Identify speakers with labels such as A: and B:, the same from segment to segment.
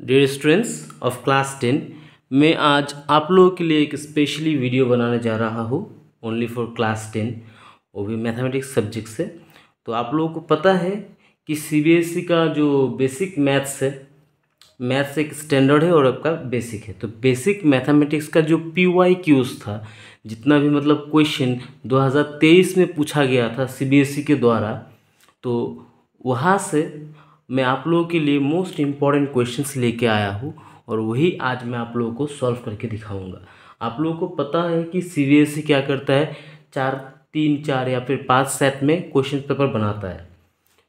A: Dear students of class 10, मैं आज आप लोगों के लिए एक स्पेशली वीडियो बनाने जा रहा हूँ ओनली फॉर क्लास 10, वो भी मैथमेटिक्स सब्जेक्ट से। तो आप लोगों को पता है कि सीबीएसई का जो बेसिक मैथ्स है, मैथ्स एक स्टैंडर्ड है और आपका बेसिक है। तो बेसिक मैथमेटिक्स का जो PYQs था, जितना भी मतलब क्वेश्चन 2023 में पूछा गया था सीबीएसई के द्वारा, तो वहाँ से मैं आप लोगों के लिए मोस्ट इम्पॉर्टेंट क्वेश्चंस लेके आया हूँ और वही आज मैं आप लोगों को सॉल्व करके दिखाऊंगा। आप लोगों को पता है कि सीबीएसई क्या करता है, 4 या फिर 5 सेट में क्वेश्चन पेपर बनाता है।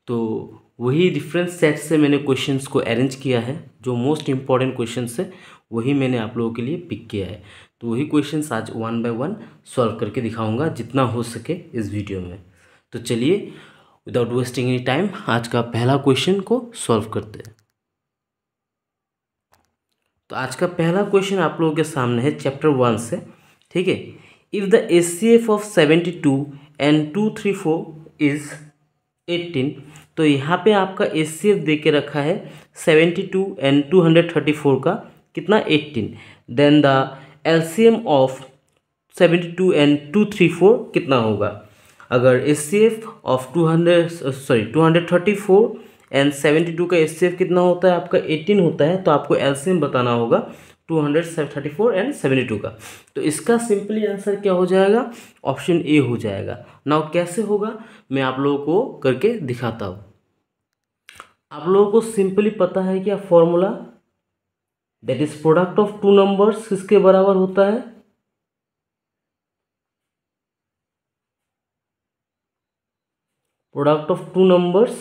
A: तो वही डिफरेंट सेट से मैंने क्वेश्चंस को अरेंज किया है, जो मोस्ट इम्पॉर्टेंट क्वेश्चंस है वही मैंने आप लोगों के लिए पिक किया है। तो वही क्वेश्चंस आज 1 बाय 1 सॉल्व करके दिखाऊंगा जितना हो सके इस वीडियो में। तो चलिए विदाउट वेस्टिंग एनी टाइम आज का पहला क्वेश्चन को सॉल्व करते हैं। तो आज का पहला क्वेश्चन आप लोगों के सामने है चैप्टर 1 से, ठीक है। If the HCF of 72 and 234 is 18, तो यहाँ पे आपका HCF दे के रखा है 72 and 234 का कितना 18, then the LCM of 72 and 234 कितना होगा। अगर HCF ऑफ 234 एंड 72 का HCF कितना होता है आपका 18 होता है, तो आपको LCM बताना होगा 234 एंड 72 का। तो इसका सिंपली आंसर क्या हो जाएगा, ऑप्शन ए हो जाएगा। नाउ कैसे होगा मैं आप लोगों को करके दिखाता हूँ। आप लोगों को सिंपली पता है क्या formula, that is product of two numbers किसके बराबर होता है, product of two numbers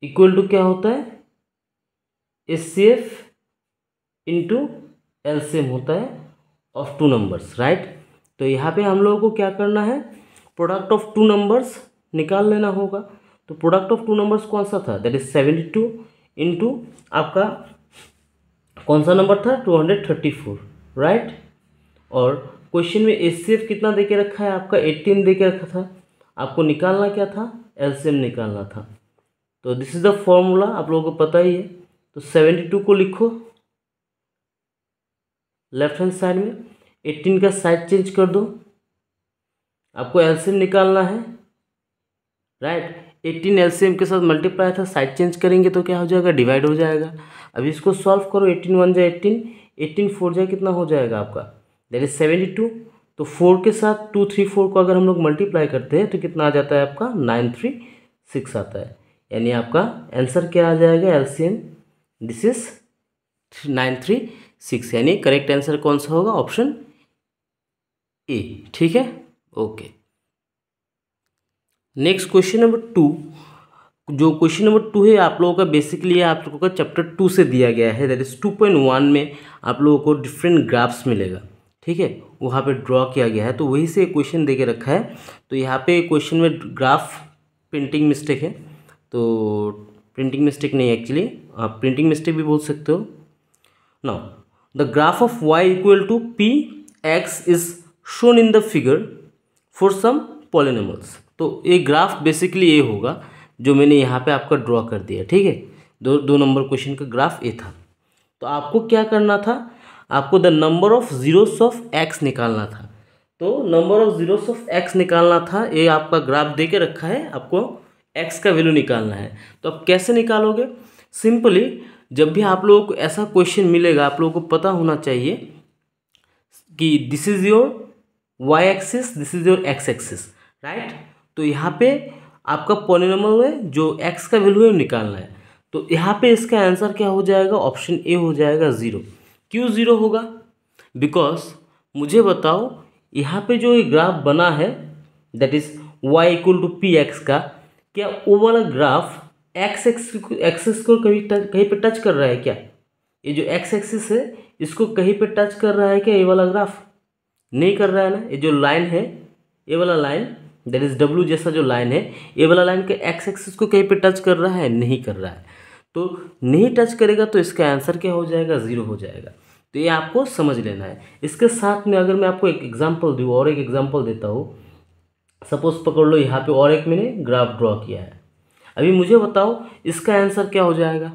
A: equal to क्या होता है, HCF इंटू LCM होता है ऑफ टू नंबर्स, राइट। तो यहाँ पे हम लोगों को क्या करना है, प्रोडक्ट ऑफ टू नंबर्स निकाल लेना होगा। तो प्रोडक्ट ऑफ टू नंबर्स कौन सा था, दैट इज 72 इंटू आपका कौन सा नंबर था 234, राइट। और क्वेश्चन में HCF कितना दे के रखा है आपका 18 दे के रखा था, आपको निकालना क्या था, LCM निकालना था। तो दिस इज द फॉर्मूला, आप लोगों को पता ही है। तो 72 को लिखो लेफ्ट हैंड साइड में, 18 का साइड चेंज कर दो, आपको LCM निकालना है, राइट। 18 LCM के साथ मल्टीप्लाई था, साइड चेंज करेंगे तो क्या हो जाएगा, डिवाइड हो जाएगा। अभी इसको सॉल्व करो, 18 1 जाए 18, 18 4 जाए कितना हो जाएगा आपका, दैट इज 72। तो 4 के साथ 234 को अगर हम लोग मल्टीप्लाई करते हैं तो कितना आ जाता है आपका 936 आता है। यानी आपका आंसर क्या आ जाएगा, LCM दिस इज 936, यानी करेक्ट आंसर कौन सा होगा, ऑप्शन ए, ठीक है, ओके। नेक्स्ट क्वेश्चन नंबर 2, जो क्वेश्चन नंबर 2 है आप लोगों का बेसिकली आप लोगों का चैप्टर 2 से दिया गया है, दैट इज 2.1 में आप लोगों को डिफरेंट ग्राफ्स मिलेगा, ठीक है, वहाँ पे ड्रॉ किया गया है। तो वही से क्वेश्चन दे के रखा है। तो यहाँ पे क्वेश्चन में ग्राफ प्रिंटिंग मिस्टेक है, तो प्रिंटिंग मिस्टेक नहीं, एक्चुअली आप प्रिंटिंग मिस्टेक भी बोल सकते हो। Now the graph of y equal to P x is shown in the figure for some polynomials. तो ये ग्राफ बेसिकली ये होगा जो मैंने यहाँ पे आपका ड्रॉ कर दिया, ठीक है। दो नंबर क्वेश्चन का ग्राफ ये था। तो आपको क्या करना था, आपको the number of zeros of x निकालना था। तो number of zeros of x निकालना था, ये आपका ग्राफ दे के रखा है, आपको x का वैल्यू निकालना है। तो आप कैसे निकालोगे, सिंपली जब भी आप लोगों को ऐसा क्वेश्चन मिलेगा, आप लोगों को पता होना चाहिए कि this is your y axis, this is your x axis, right. तो यहाँ पे आपका पॉलिनोमियल है जो x का वैल्यू है निकालना है। तो यहाँ पे इसका आंसर क्या हो जाएगा, ऑप्शन ए हो जाएगा 0। क्यों 0 होगा, बिकॉज मुझे बताओ यहाँ पे जो ये ग्राफ बना है that is y equal to P x का, क्या वो वाला ग्राफ x एक्सिस को कहीं पे टच कर रहा है क्या, ये जो x एक्सिस है इसको कहीं पे टच कर रहा है क्या, ये वाला ग्राफ नहीं कर रहा है ना। ये जो लाइन है, ये वाला लाइन दैट इज W जैसा जो लाइन है, ये वाला लाइन के x एक्सिस को कहीं पे टच कर रहा है, नहीं कर रहा है। तो नहीं टच करेगा तो इसका आंसर क्या हो जाएगा, 0 हो जाएगा। तो ये आपको समझ लेना है। इसके साथ में अगर मैं आपको एक एग्जांपल दूँ, और एक एग्जांपल देता हूँ, सपोज पकड़ लो यहाँ पे और एक मैंने ग्राफ ड्रॉ किया है। अभी मुझे बताओ इसका आंसर क्या हो जाएगा,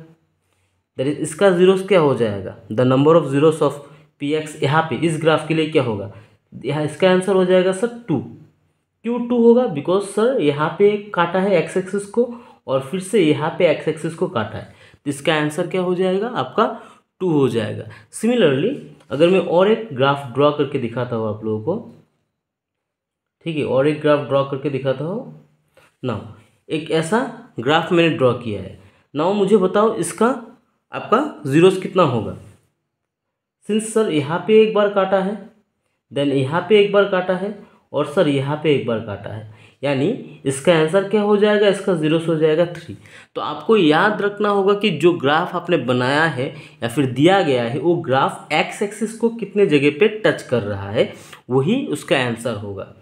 A: दैट इज इसका जीरोस क्या हो जाएगा, the number of zeros of P x यहाँ पे इस ग्राफ के लिए क्या होगा, यहाँ इसका आंसर हो जाएगा सर 2। क्यों 2 होगा, बिकॉज सर यहाँ पे काटा है एक्स एक्सिस को और फिर से यहाँ पे एक्स एक्सिस को काटा है, तो इसका आंसर क्या हो जाएगा आपका 2 हो जाएगा। सिमिलरली अगर मैं और एक ग्राफ ड्रॉ करके दिखाता हूँ आप लोगों को, ठीक है, और एक ग्राफ ड्रॉ करके दिखाता हूँ। नाउ एक ऐसा ग्राफ मैंने ड्रॉ किया है। नाउ मुझे बताओ इसका आपका जीरोस कितना होगा। सिंस सर यहाँ पे एक बार काटा है, देन यहाँ पे एक बार काटा है और सर यहाँ पे एक बार काटा है, यानी इसका आंसर क्या हो जाएगा, इसका जीरोस हो जाएगा 3। तो आपको याद रखना होगा कि जो ग्राफ आपने बनाया है या फिर दिया गया है वो ग्राफ एक्स एक्सिस को कितने जगह पे टच कर रहा है, वही उसका आंसर होगा।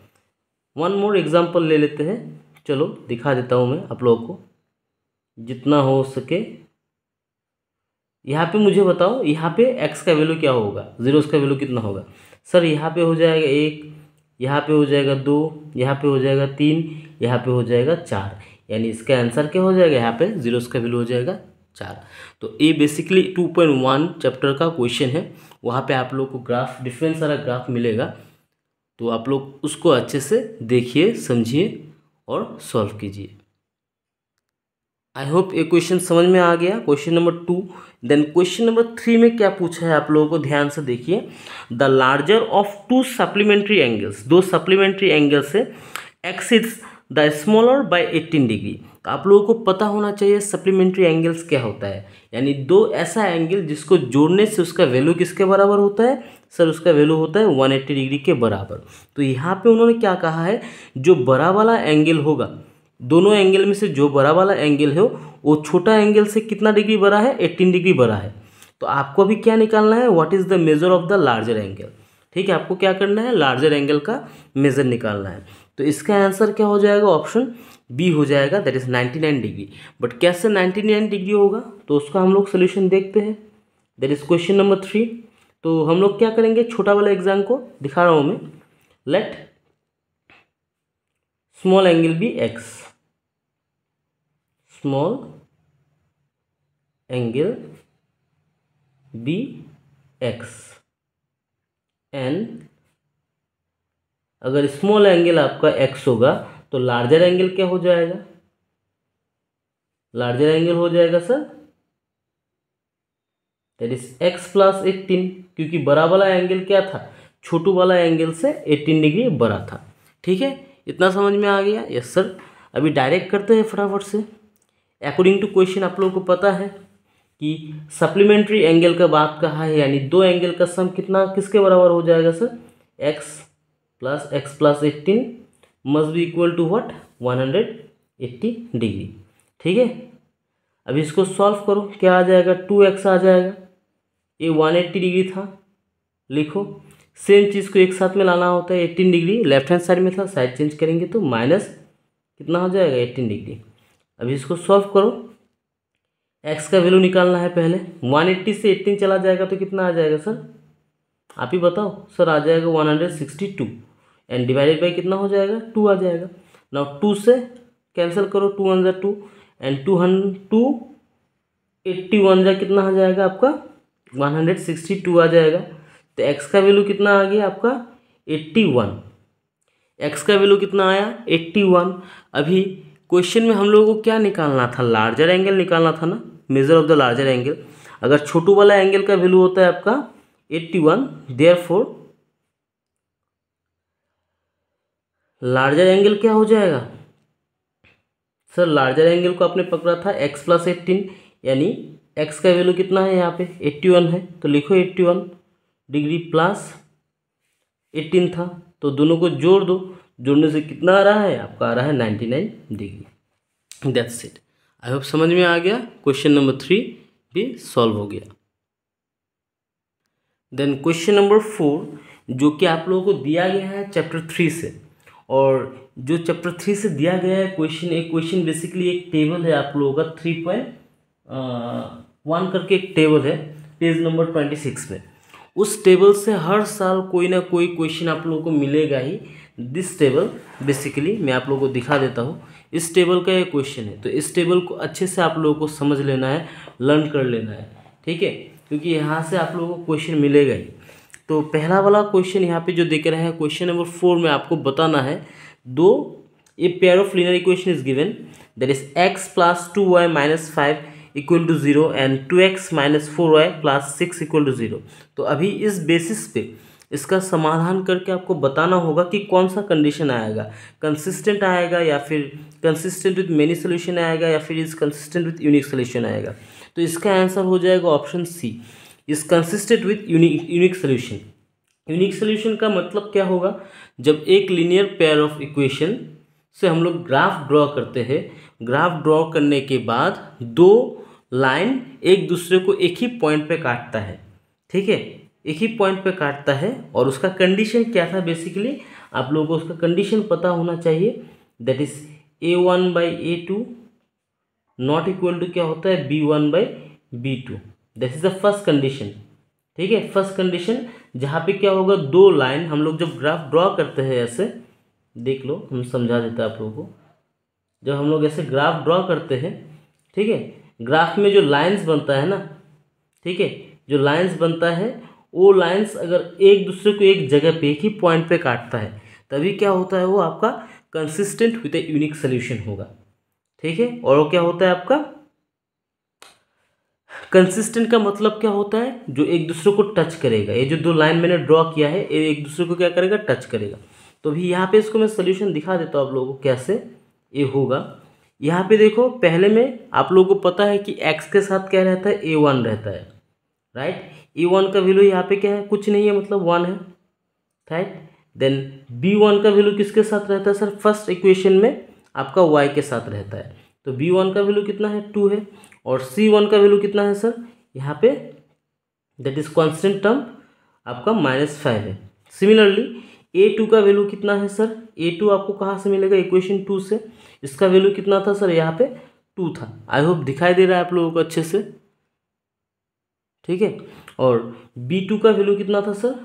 A: वन मोर एग्जांपल ले लेते हैं, चलो दिखा देता हूँ मैं आप लोगों को जितना हो सके। यहाँ पे मुझे बताओ यहाँ पे x का वैल्यू क्या होगा, जीरोस का वैल्यू कितना होगा। सर यहाँ पे हो जाएगा 1, यहाँ पे हो जाएगा 2, यहाँ पे हो जाएगा 3, यहाँ पे हो जाएगा 4, यानी इसका आंसर क्या हो जाएगा, यहाँ पे जीरोस का वैल्यू हो जाएगा 4। तो ये बेसिकली 2.1 चैप्टर का क्वेश्चन है, वहाँ पे आप लोग को ग्राफ डिफरेंट सारा ग्राफ मिलेगा, तो आप लोग उसको अच्छे से देखिए, समझिए और सॉल्व कीजिए। आई होप ये क्वेश्चन समझ में आ गया, question number 2। Then question number 3 में क्या पूछा है आप लोगों को ध्यान से देखिए। The larger of 2 supplementary angles, 2 supplementary angle से exceeds the smaller by 18 degree. तो आप लोगों को पता होना चाहिए सप्लीमेंट्री एंगल्स क्या होता है, यानी 2 ऐसा एंगल जिसको जोड़ने से उसका वैल्यू किसके बराबर होता है, सर उसका वैल्यू होता है 180 डिग्री के बराबर। तो यहाँ पे उन्होंने क्या कहा है, जो बड़ा वाला एंगल होगा, दोनों एंगल में से जो बड़ा वाला एंगल है वो छोटा एंगल से कितना डिग्री बड़ा है, 18 डिग्री बड़ा है। तो आपको अभी क्या निकालना है, what is the measure of the larger angle. ठीक है, आपको क्या करना है, लार्जर एंगल का मेजर निकालना है। तो इसका आंसर क्या हो जाएगा, ऑप्शन बी हो जाएगा, दैट इज 99 डिग्री। बट कैसे 99 डिग्री होगा, तो उसका हम लोग सोल्यूशन देखते हैं, दैट इज क्वेश्चन नंबर 3। तो हम लोग क्या करेंगे, छोटा वाला एग्जाम को दिखा रहा हूँ मैं। Let small angle be x, small angle be x, and अगर स्मॉल एंगल आपका एक्स होगा तो लार्जर एंगल क्या हो जाएगा, लार्जर एंगल हो जाएगा sir that is x plus 18, क्योंकि बड़ा वाला एंगल क्या था, छोटू वाला एंगल से 18 डिग्री बड़ा था। ठीक है, इतना समझ में आ गया। यस सर, अभी डायरेक्ट करते हैं फटाफट से। अकॉर्डिंग टू क्वेश्चन आप लोगों को पता है कि सप्लीमेंट्री एंगल का बात कहा है, यानी 2 एंगल का सम कितना किसके बराबर हो जाएगा सर, x प्लस 18 must be equal to what, 180 degree. ठीक है, अभी इसको सॉल्व करो, क्या आ जाएगा, 2x आ जाएगा, ये 180 डिग्री था, लिखो। सेम चीज़ को एक साथ में लाना होता है, 18 डिग्री लेफ्ट हैंड साइड में था, साइड चेंज करेंगे तो माइनस कितना हो जाएगा, 18 डिग्री। अभी इसको सॉल्व करो, x का वैल्यू निकालना है पहले। 180 से 18 चला जाएगा तो कितना आ जाएगा सर, आप ही बताओ सर। आ जाएगा 162 एंड डिवाइडेड बाई कितना हो जाएगा, 2 आ जाएगा। नाउ 2 से कैंसिल करो, 2 1 जा 2 एंड 281 जा कितना आ जाएगा आपका, 162 आ जाएगा। तो x का वैल्यू कितना आ गया आपका, 81। x का वैल्यू कितना आया, 81। अभी क्वेश्चन में हम लोगों को क्या निकालना था, लार्जर एंगल निकालना था ना, measure of the larger angle. अगर छोटू वाला एंगल का वैल्यू होता है आपका 81, देयरफॉर लार्जर एंगल क्या हो जाएगा सर, लार्जर एंगल को आपने पकड़ा था x प्लस 18, यानी x का वैल्यू कितना है यहाँ पे 81 है, तो लिखो 81 डिग्री प्लस 18 था, तो दोनों को जोड़ दो, जोड़ने से कितना आ रहा है आपका, आ रहा है 99 degree. That's it, I hope समझ में आ गया। क्वेश्चन नंबर 3 भी सॉल्व हो गया। देन क्वेश्चन नंबर 4 जो कि आप लोगों को दिया गया है चैप्टर 3 से, और जो चैप्टर 3 से दिया गया है क्वेश्चन, एक क्वेश्चन बेसिकली एक टेबल है आप लोगों का 3.1 करके एक टेबल है पेज नंबर 26 में। उस टेबल से हर साल कोई ना कोई क्वेश्चन आप लोगों को मिलेगा ही। दिस टेबल बेसिकली मैं आप लोगों को दिखा देता हूँ, इस टेबल का ये क्वेश्चन है, तो इस टेबल को अच्छे से आप लोगों को समझ लेना है, लर्न कर लेना है। ठीक है, क्योंकि यहाँ से आप लोगों को क्वेश्चन मिलेगा ही। तो पहला वाला क्वेश्चन यहाँ पे जो देख रहे हैं, क्वेश्चन नंबर 4 में आपको बताना है दो a pair of linear equation is given that is x plus 2y minus 5 equal to 0 and 2x minus 4y plus 6 equal to 0। तो अभी इस बेसिस पे इसका समाधान करके आपको बताना होगा कि कौन सा कंडीशन आएगा, कंसिस्टेंट आएगा या फिर कंसिस्टेंट विथ मेनी सोल्यूशन आएगा या फिर is consistent with unique solution आएगा। तो इसका आंसर हो जाएगा option C, is consistent with unique solution. Unique solution का मतलब क्या होगा, जब एक लीनियर पेयर ऑफ इक्वेशन से हम लोग ग्राफ ड्रॉ करते हैं, ग्राफ ड्रॉ करने के बाद दो लाइन एक दूसरे को एक ही पॉइंट पे काटता है, ठीक है, एक ही पॉइंट पे काटता है। और उसका कंडीशन क्या था, बेसिकली आप लोगों को उसका कंडीशन पता होना चाहिए, that is a1/a2 not equal to क्या होता है b1/b2। That is the first condition, ठीक है, फर्स्ट कंडीशन जहाँ पे क्या होगा, दो लाइन हम लोग जब ग्राफ ड्रॉ करते हैं, ऐसे देख लो, हम समझा देते हैं आप लोगों को। जब हम लोग ऐसे ग्राफ ड्रॉ करते हैं, ठीक है, ग्राफ में जो लाइंस बनता है ना, ठीक है, जो लाइंस बनता है वो लाइंस अगर एक दूसरे को एक जगह पे एक ही पॉइंट पे काटता है, तभी क्या होता है, वो आपका consistent with a unique solution होगा, ठीक है। और वो क्या होता है आपका कंसिस्टेंट का मतलब क्या होता है, जो एक दूसरे को टच करेगा। ये जो दो लाइन मैंने ड्रॉ किया है, ये एक दूसरे को क्या करेगा, टच करेगा। तो अभी यहाँ पे इसको मैं सोल्यूशन दिखा देता हूँ आप लोगों को कैसे ये होगा। यहाँ पे देखो, पहले में आप लोगों को पता है कि x के साथ क्या रहता है, a1 रहता है, राइट। a1 का वैल्यू यहाँ पे क्या है, कुछ नहीं है, मतलब 1 है, राइट। देन b1 का वैल्यू किसके साथ रहता है सर, फर्स्ट इक्वेशन में आपका y के साथ रहता है। तो b1 का वैल्यू कितना है, 2 है। और c1 का वैल्यू कितना है सर, यहाँ पे दैट इज कांस्टेंट टर्म आपका -5 है। सिमिलरली a2 का वैल्यू कितना है सर, a2 आपको कहाँ से मिलेगा, इक्वेशन 2 से। इसका वैल्यू कितना था सर, यहाँ पे 2 था। आई होप दिखाई दे रहा है आप लोगों को अच्छे से, ठीक है। और b2 का वैल्यू कितना था सर,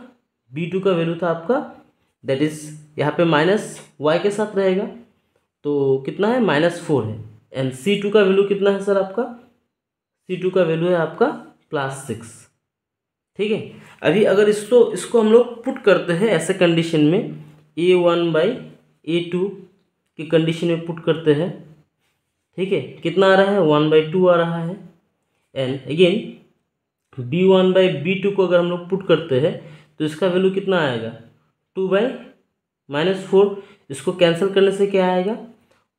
A: b2 का वैल्यू था आपका दैट इज यहाँ पे -y के साथ रहेगा, तो कितना है, -4 है। एंड c2 का वैल्यू कितना है सर आपका, c2 का वैल्यू है आपका +6, ठीक है। अभी अगर इसको हम लोग पुट करते हैं ऐसे कंडीशन में, a1/a2 की कंडीशन में पुट करते हैं, ठीक है, कितना आ रहा है, 1/2 आ रहा है। एंड अगेन b1/b2 को अगर हम लोग पुट करते हैं तो इसका वैल्यू कितना आएगा, 2/-4। इसको कैंसिल करने से क्या आएगा,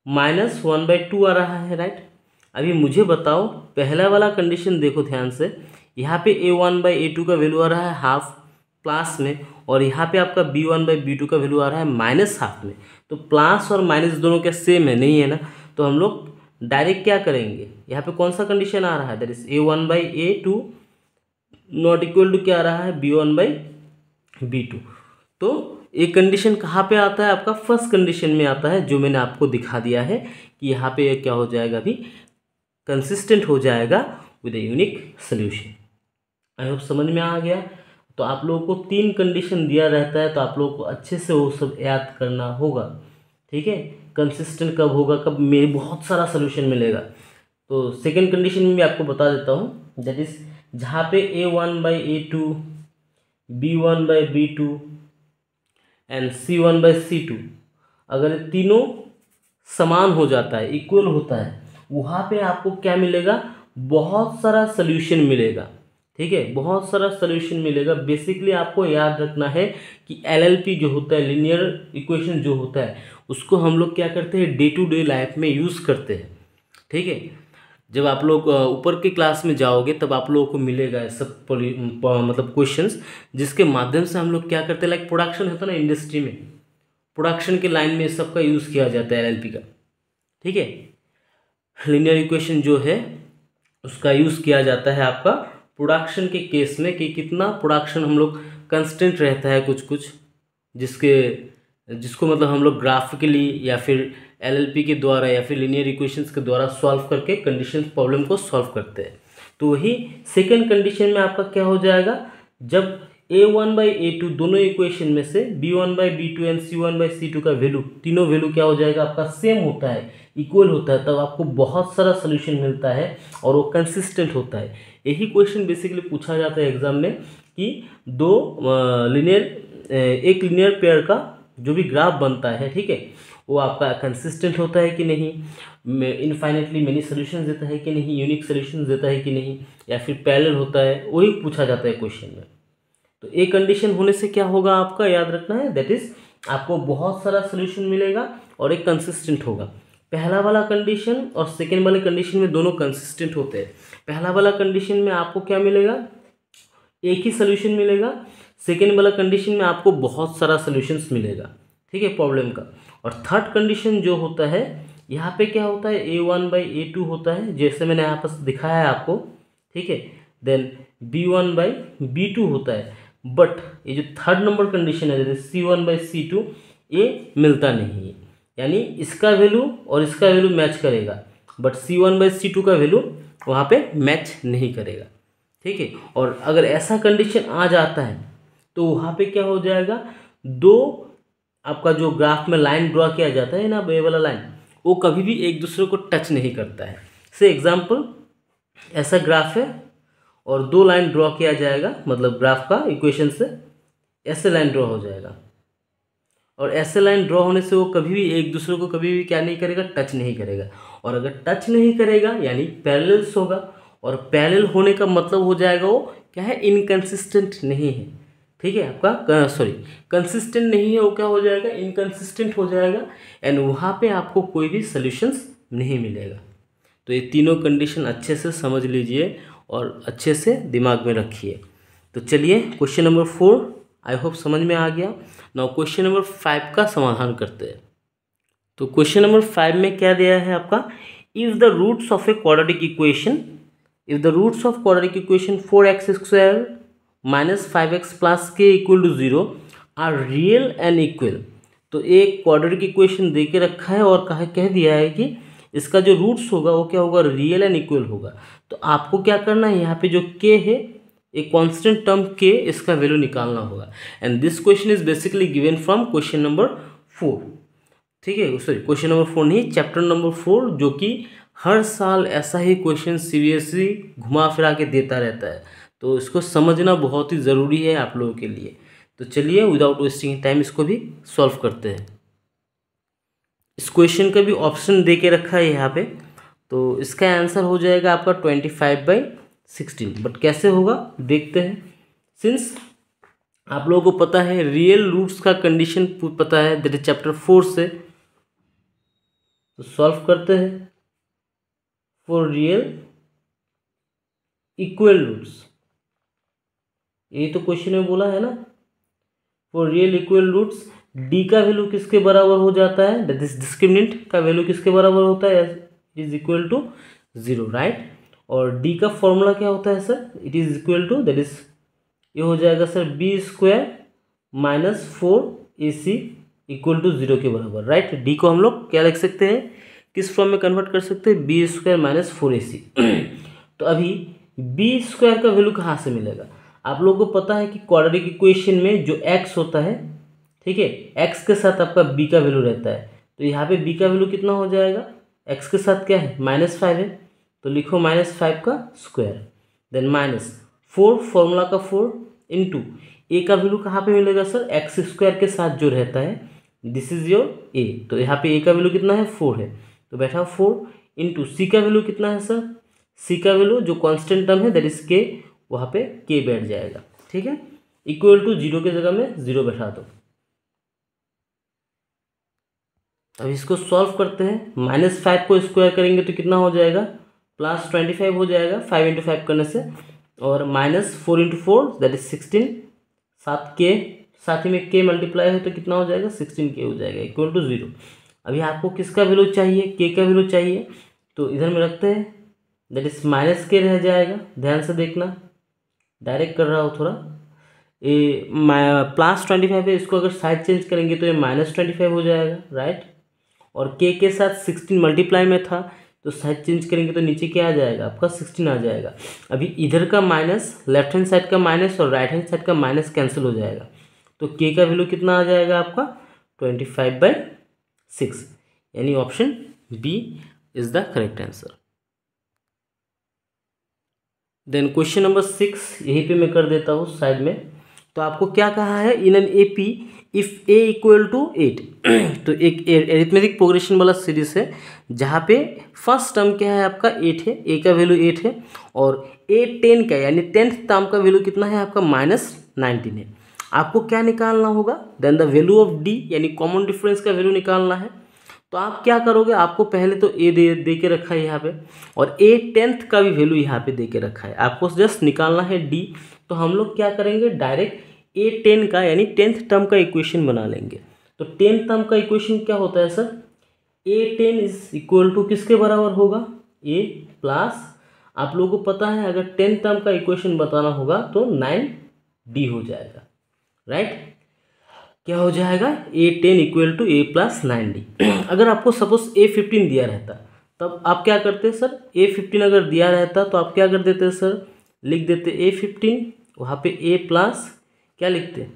A: -1/2 आ रहा है, राइट। अभी मुझे बताओ, पहला वाला कंडीशन देखो ध्यान से, यहाँ पे a1/a2 का वैल्यू आ रहा है हाफ प्लस में, और यहाँ पे आपका b1/b2 का वैल्यू आ रहा है -हाफ में। तो प्लस और माइनस दोनों क्या सेम है, नहीं है ना। तो हम लोग डायरेक्ट क्या करेंगे, यहाँ पे कौन सा कंडीशन आ रहा है, that is a1/a2 not equal to क्या आ रहा है, b1/b2। तो एक कंडीशन कहाँ पे आता है, आपका फर्स्ट कंडीशन में आता है, जो मैंने आपको दिखा दिया है कि यहाँ पे क्या हो जाएगा, अभी कंसिस्टेंट हो जाएगा with a unique solution. I hope समझ में आ गया। तो आप लोगों को 3 कंडीशन दिया रहता है, तो आप लोगों को अच्छे से वो सब याद करना होगा, ठीक है। कंसिस्टेंट कब होगा, कब मेरे बहुत सारा सोल्यूशन मिलेगा। तो सेकंड कंडीशन में भी आपको बता देता हूँ, दैट इज जहाँ पे a1/a2 b1/b2 एंड c1/c2 अगर ये तीनों समान हो जाता है, इक्वल होता है, वहाँ पे आपको क्या मिलेगा, बहुत सारा सोल्यूशन मिलेगा, ठीक है, बहुत सारा सोल्यूशन मिलेगा। बेसिकली आपको याद रखना है कि LLP जो होता है, लीनियर इक्वेशन जो होता है, उसको हम लोग क्या करते हैं, डे टू डे लाइफ में यूज़ करते हैं, ठीक है। जब आप लोग ऊपर के क्लास में जाओगे तब आप लोगों को मिलेगा सब मतलब क्वेश्चंस, जिसके माध्यम से हम लोग क्या करते हैं, लाइक प्रोडक्शन होता है ना, इंडस्ट्री में प्रोडक्शन के लाइन में सबका यूज़ किया जाता है LLP का, ठीक है। लीनियर इक्वेशन जो है उसका यूज़ किया जाता है आपका प्रोडक्शन के केस में, कि कितना प्रोडक्शन हम लोग कंस्टेंट रहता है, कुछ कुछ जिसको मतलब हम लोग ग्राफिकली या फिर LLP के द्वारा या फिर लीनियर इक्वेशंस के द्वारा सॉल्व करके कंडीशन प्रॉब्लम को सॉल्व करते हैं। तो वही सेकंड कंडीशन में आपका क्या हो जाएगा, जब a1/a2 दोनों इक्वेशन में से b1/b2 एंड c1/c2 का वैल्यू, तीनों वैल्यू क्या हो जाएगा आपका, सेम होता है, इक्वल होता है, तब आपको बहुत सारा सोल्यूशन मिलता है और वो कंसिस्टेंट होता है। यही क्वेश्चन बेसिकली पूछा जाता है एग्जाम में कि दो एक लीनियर पेयर का जो भी ग्राफ बनता है, ठीक है, वो आपका कंसिस्टेंट होता है कि नहीं, इनफाइनेटली मेनी सॉल्यूशंस देता है कि नहीं, यूनिक सॉल्यूशंस देता है कि नहीं, या फिर पैरेलल होता है, वही पूछा जाता है क्वेश्चन में। तो एक कंडीशन होने से क्या होगा आपका याद रखना है, दैट इज आपको बहुत सारा सोल्यूशन मिलेगा और एक कंसिस्टेंट होगा। पहला वाला कंडीशन और सेकेंड वाले कंडीशन में दोनों कंसिस्टेंट होते हैं। पहला वाला कंडीशन में आपको क्या मिलेगा, एक ही सोल्यूशन मिलेगा। सेकेंड वाला कंडीशन में आपको बहुत सारा सोल्यूशंस मिलेगा, ठीक है, प्रॉब्लम का। और थर्ड कंडीशन जो होता है, यहाँ पे क्या होता है, A1/A2 होता है, जैसे मैंने यहाँ पर दिखाया है आपको, ठीक है। देन B1/B2 होता है, बट ये जो थर्ड नंबर कंडीशन है जैसे C1/C2 ये मिलता नहीं है, यानी इसका वैल्यू और इसका वैल्यू मैच करेगा, बट C1/C2 का वैल्यू वहाँ पे मैच नहीं करेगा, ठीक है। और अगर ऐसा कंडीशन आ जाता है तो वहाँ पे क्या हो जाएगा, दो आपका जो ग्राफ में लाइन ड्रॉ किया जाता है ना, ये वाला लाइन, वो कभी भी एक दूसरे को टच नहीं करता है। से एग्जाम्पल, ऐसा ग्राफ है और दो लाइन ड्रॉ किया जाएगा, मतलब ग्राफ का इक्वेशन से ऐसे लाइन ड्रॉ हो जाएगा, और ऐसे लाइन ड्रॉ होने से वो कभी भी एक दूसरे को कभी भी क्या नहीं करेगा, टच नहीं करेगा। और अगर टच नहीं करेगा यानी पैरेलल्स होगा, और पैरेलल होने का मतलब हो जाएगा वो क्या है, इनकंसिस्टेंट नहीं है, ठीक है, आपका सॉरी कंसिस्टेंट नहीं है, वो क्या हो जाएगा, इनकंसिस्टेंट हो जाएगा, एंड वहाँ पे आपको कोई भी सॉल्यूशंस नहीं मिलेगा। तो ये तीनों कंडीशन अच्छे से समझ लीजिए और अच्छे से दिमाग में रखिए। तो चलिए क्वेश्चन नंबर 4 आई होप समझ में आ गया। नाउ क्वेश्चन नंबर 5 का समाधान करते हैं। तो क्वेश्चन नंबर 5 में क्या दिया है आपका, if the roots of a quadratic equation, if the roots of quadratic equation 4x² - 5x + k = 0 are real and equal. तो एक क्वाड्रेटिक इक्वेशन दे के रखा है और कह दिया है कि इसका जो रूट्स होगा वो क्या होगा, रियल एंड इक्वल होगा। तो आपको क्या करना है, यहाँ पे जो k है एक कांस्टेंट टर्म k, इसका वैल्यू निकालना होगा। And this question is basically given from question number 4, ठीक है, सॉरी क्वेश्चन नंबर 4 नहीं, चैप्टर नंबर 4, जो कि हर साल ऐसा ही क्वेश्चन CBSE घुमा फिरा के देता रहता है। तो इसको समझना बहुत ही ज़रूरी है आप लोगों के लिए। तो चलिए विदाउट वेस्टिंग टाइम इसको भी सॉल्व करते हैं। इस क्वेश्चन का भी ऑप्शन दे के रखा है यहाँ पे, तो इसका आंसर हो जाएगा आपका 25/16। बट कैसे होगा देखते हैं। सिंस आप लोगों को पता है रियल रूट्स का कंडीशन पता है, दैट इज चैप्टर 4 से, तो सॉल्व करते हैं फॉर रियल इक्वल रूट्स। यही तो क्वेश्चन में बोला है ना, for real equal roots D का वैल्यू किसके बराबर हो जाता है, दैट इज डिस्क्रिमिनेंट का वैल्यू किसके बराबर होता है, इज इक्वल टू 0, राइट। और डी का फॉर्मूला क्या होता है sir, it is equal to, that is ये हो जाएगा सर B² - 4AC = 0 के बराबर, राइट। डी को हम लोग क्या लिख सकते हैं, किस फॉर्म में कन्वर्ट कर सकते हैं, B² - 4AC। तो अभी B² का वैल्यू कहाँ से मिलेगा, आप लोगों को पता है कि क्वाड्रेटिक इक्वेशन में जो x होता है, ठीक है, x के साथ आपका b का वैल्यू रहता है। तो यहाँ पे b का वैल्यू कितना हो जाएगा, x के साथ क्या है, -5 है, तो लिखो -5 का स्क्वायर, देन -4 फॉर्मूला का 4 इंटू ए का वैल्यू कहाँ पे मिलेगा सर, x² के साथ जो रहता है, दिस इज योर a। तो यहाँ पे a का वैल्यू कितना है, 4 है, तो बैठा 4 इंटू c का वैल्यू कितना है सर, c का वैल्यू जो कांस्टेंट टर्म है दैट इज k, वहाँ पे k बैठ जाएगा, ठीक है। इक्वल टू 0 की जगह में 0 बैठा दो। अब इसको सॉल्व करते हैं, -5 को स्क्वायर करेंगे तो कितना हो जाएगा, +25 हो जाएगा 5 × 5 करने से, और -4 × 4 दैट इज 16, साथ ही में k मल्टीप्लाई है तो कितना हो जाएगा, 16k हो जाएगा, इक्वल टू 0। अभी आपको किसका वैल्यू चाहिए, k का वैल्यू चाहिए, तो इधर में रखते हैं, दैट इज -k रह जाएगा। ध्यान से देखना, डायरेक्ट कर रहा हो थोड़ा, ये +25 है, इसको अगर साइड चेंज करेंगे तो ये -25 हो जाएगा, राइट। और k के साथ 16 मल्टीप्लाई में था, तो साइड चेंज करेंगे तो नीचे क्या आ जाएगा, आपका 16 आ जाएगा। अभी इधर का माइनस, लेफ्ट हैंड साइड का माइनस और राइट हैंड साइड का माइनस कैंसिल हो जाएगा, तो k का वैल्यू कितना आ जाएगा आपका 25/6, यानी option B is the correct answer. Then question number 6 यहीं पे मैं कर देता हूँ साइड में। तो आपको क्या कहा है, in an AP if A equal to 8 तो एक एरिथमेटिक प्रोग्रेशन वाला सीरीज है जहाँ पे फर्स्ट टर्म क्या है आपका 8 है, A का वैल्यू 8 है और A 10 का यानी 10th टर्म का वैल्यू कितना है आपका -19 है। आपको क्या निकालना होगा, then the value of D यानी कॉमन डिफरेंस का वैल्यू निकालना है। तो आप क्या करोगे, आपको पहले तो A दे के रखा है यहाँ पे और A 10th का भी वैल्यू यहाँ पे दे के रखा है, आपको जस्ट निकालना है D। तो हम लोग क्या करेंगे, डायरेक्ट A 10 का यानी 10th टर्म का इक्वेशन बना लेंगे। तो 10th टर्म का इक्वेशन क्या होता है sir, A 10 is equal to किसके बराबर होगा, A प्लस, आप लोगों को पता है अगर 10th टर्म का इक्वेशन बताना होगा तो 9D हो जाएगा, राइट। क्या हो जाएगा, A 10 equal to A plus 9D। अगर आपको सपोज A 15 दिया रहता तब आप क्या करते सर, A 15 अगर दिया रहता तो आप क्या कर देते सर, लिख देते A 15, वहाँ पे A प्लस क्या लिखते,